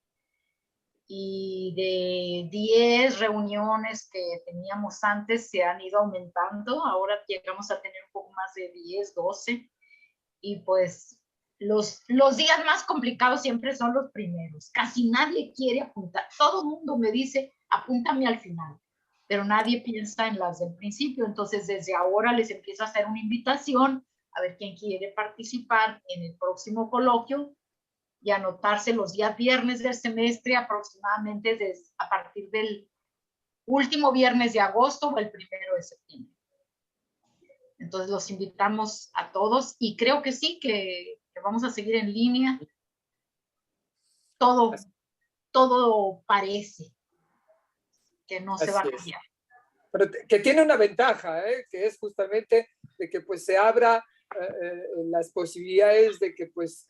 C: Y de 10 reuniones que teníamos antes se han ido aumentando. Ahora llegamos a tener un poco más de 10, 12. Y pues los días más complicados siempre son los primeros. Casi nadie quiere apuntar. Todo el mundo me dice, apúntame al final, pero nadie piensa en las del principio. Entonces, desde ahora les empiezo a hacer una invitación a ver quién quiere participar en el próximo coloquio y anotarse los días viernes del semestre, aproximadamente a partir del último viernes de agosto o el 1 de septiembre. Entonces los invitamos a todos y creo que sí, que vamos a seguir en línea todo parece que no se va a
A: Así es.
C: cambiar.
A: Pero que tiene una ventaja, que es justamente de que pues se abra las posibilidades de que pues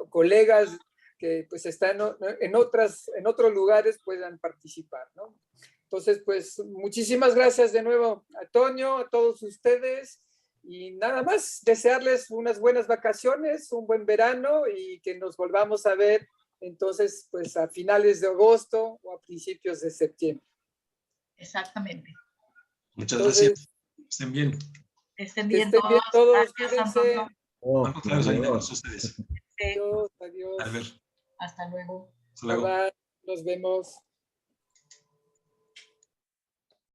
A: colegas que pues están en otros lugares puedan participar, ¿no? Entonces, pues muchísimas gracias de nuevo a Toño, a todos ustedes, y nada más desearles unas buenas vacaciones, un buen verano y que nos volvamos a ver entonces pues a finales de agosto o a principios de septiembre.
C: Exactamente.
B: Muchas
A: Entonces,
B: gracias. Estén bien.
C: Estén
A: que
C: bien
A: estén bien todos,
C: Gracias,
A: cuídense.
C: Antonio.
B: Al contrario, ayúdenos ustedes.
A: Adiós, adiós.
B: Albert,
C: Hasta luego.
B: hasta luego.
A: Bye, bye. Nos vemos.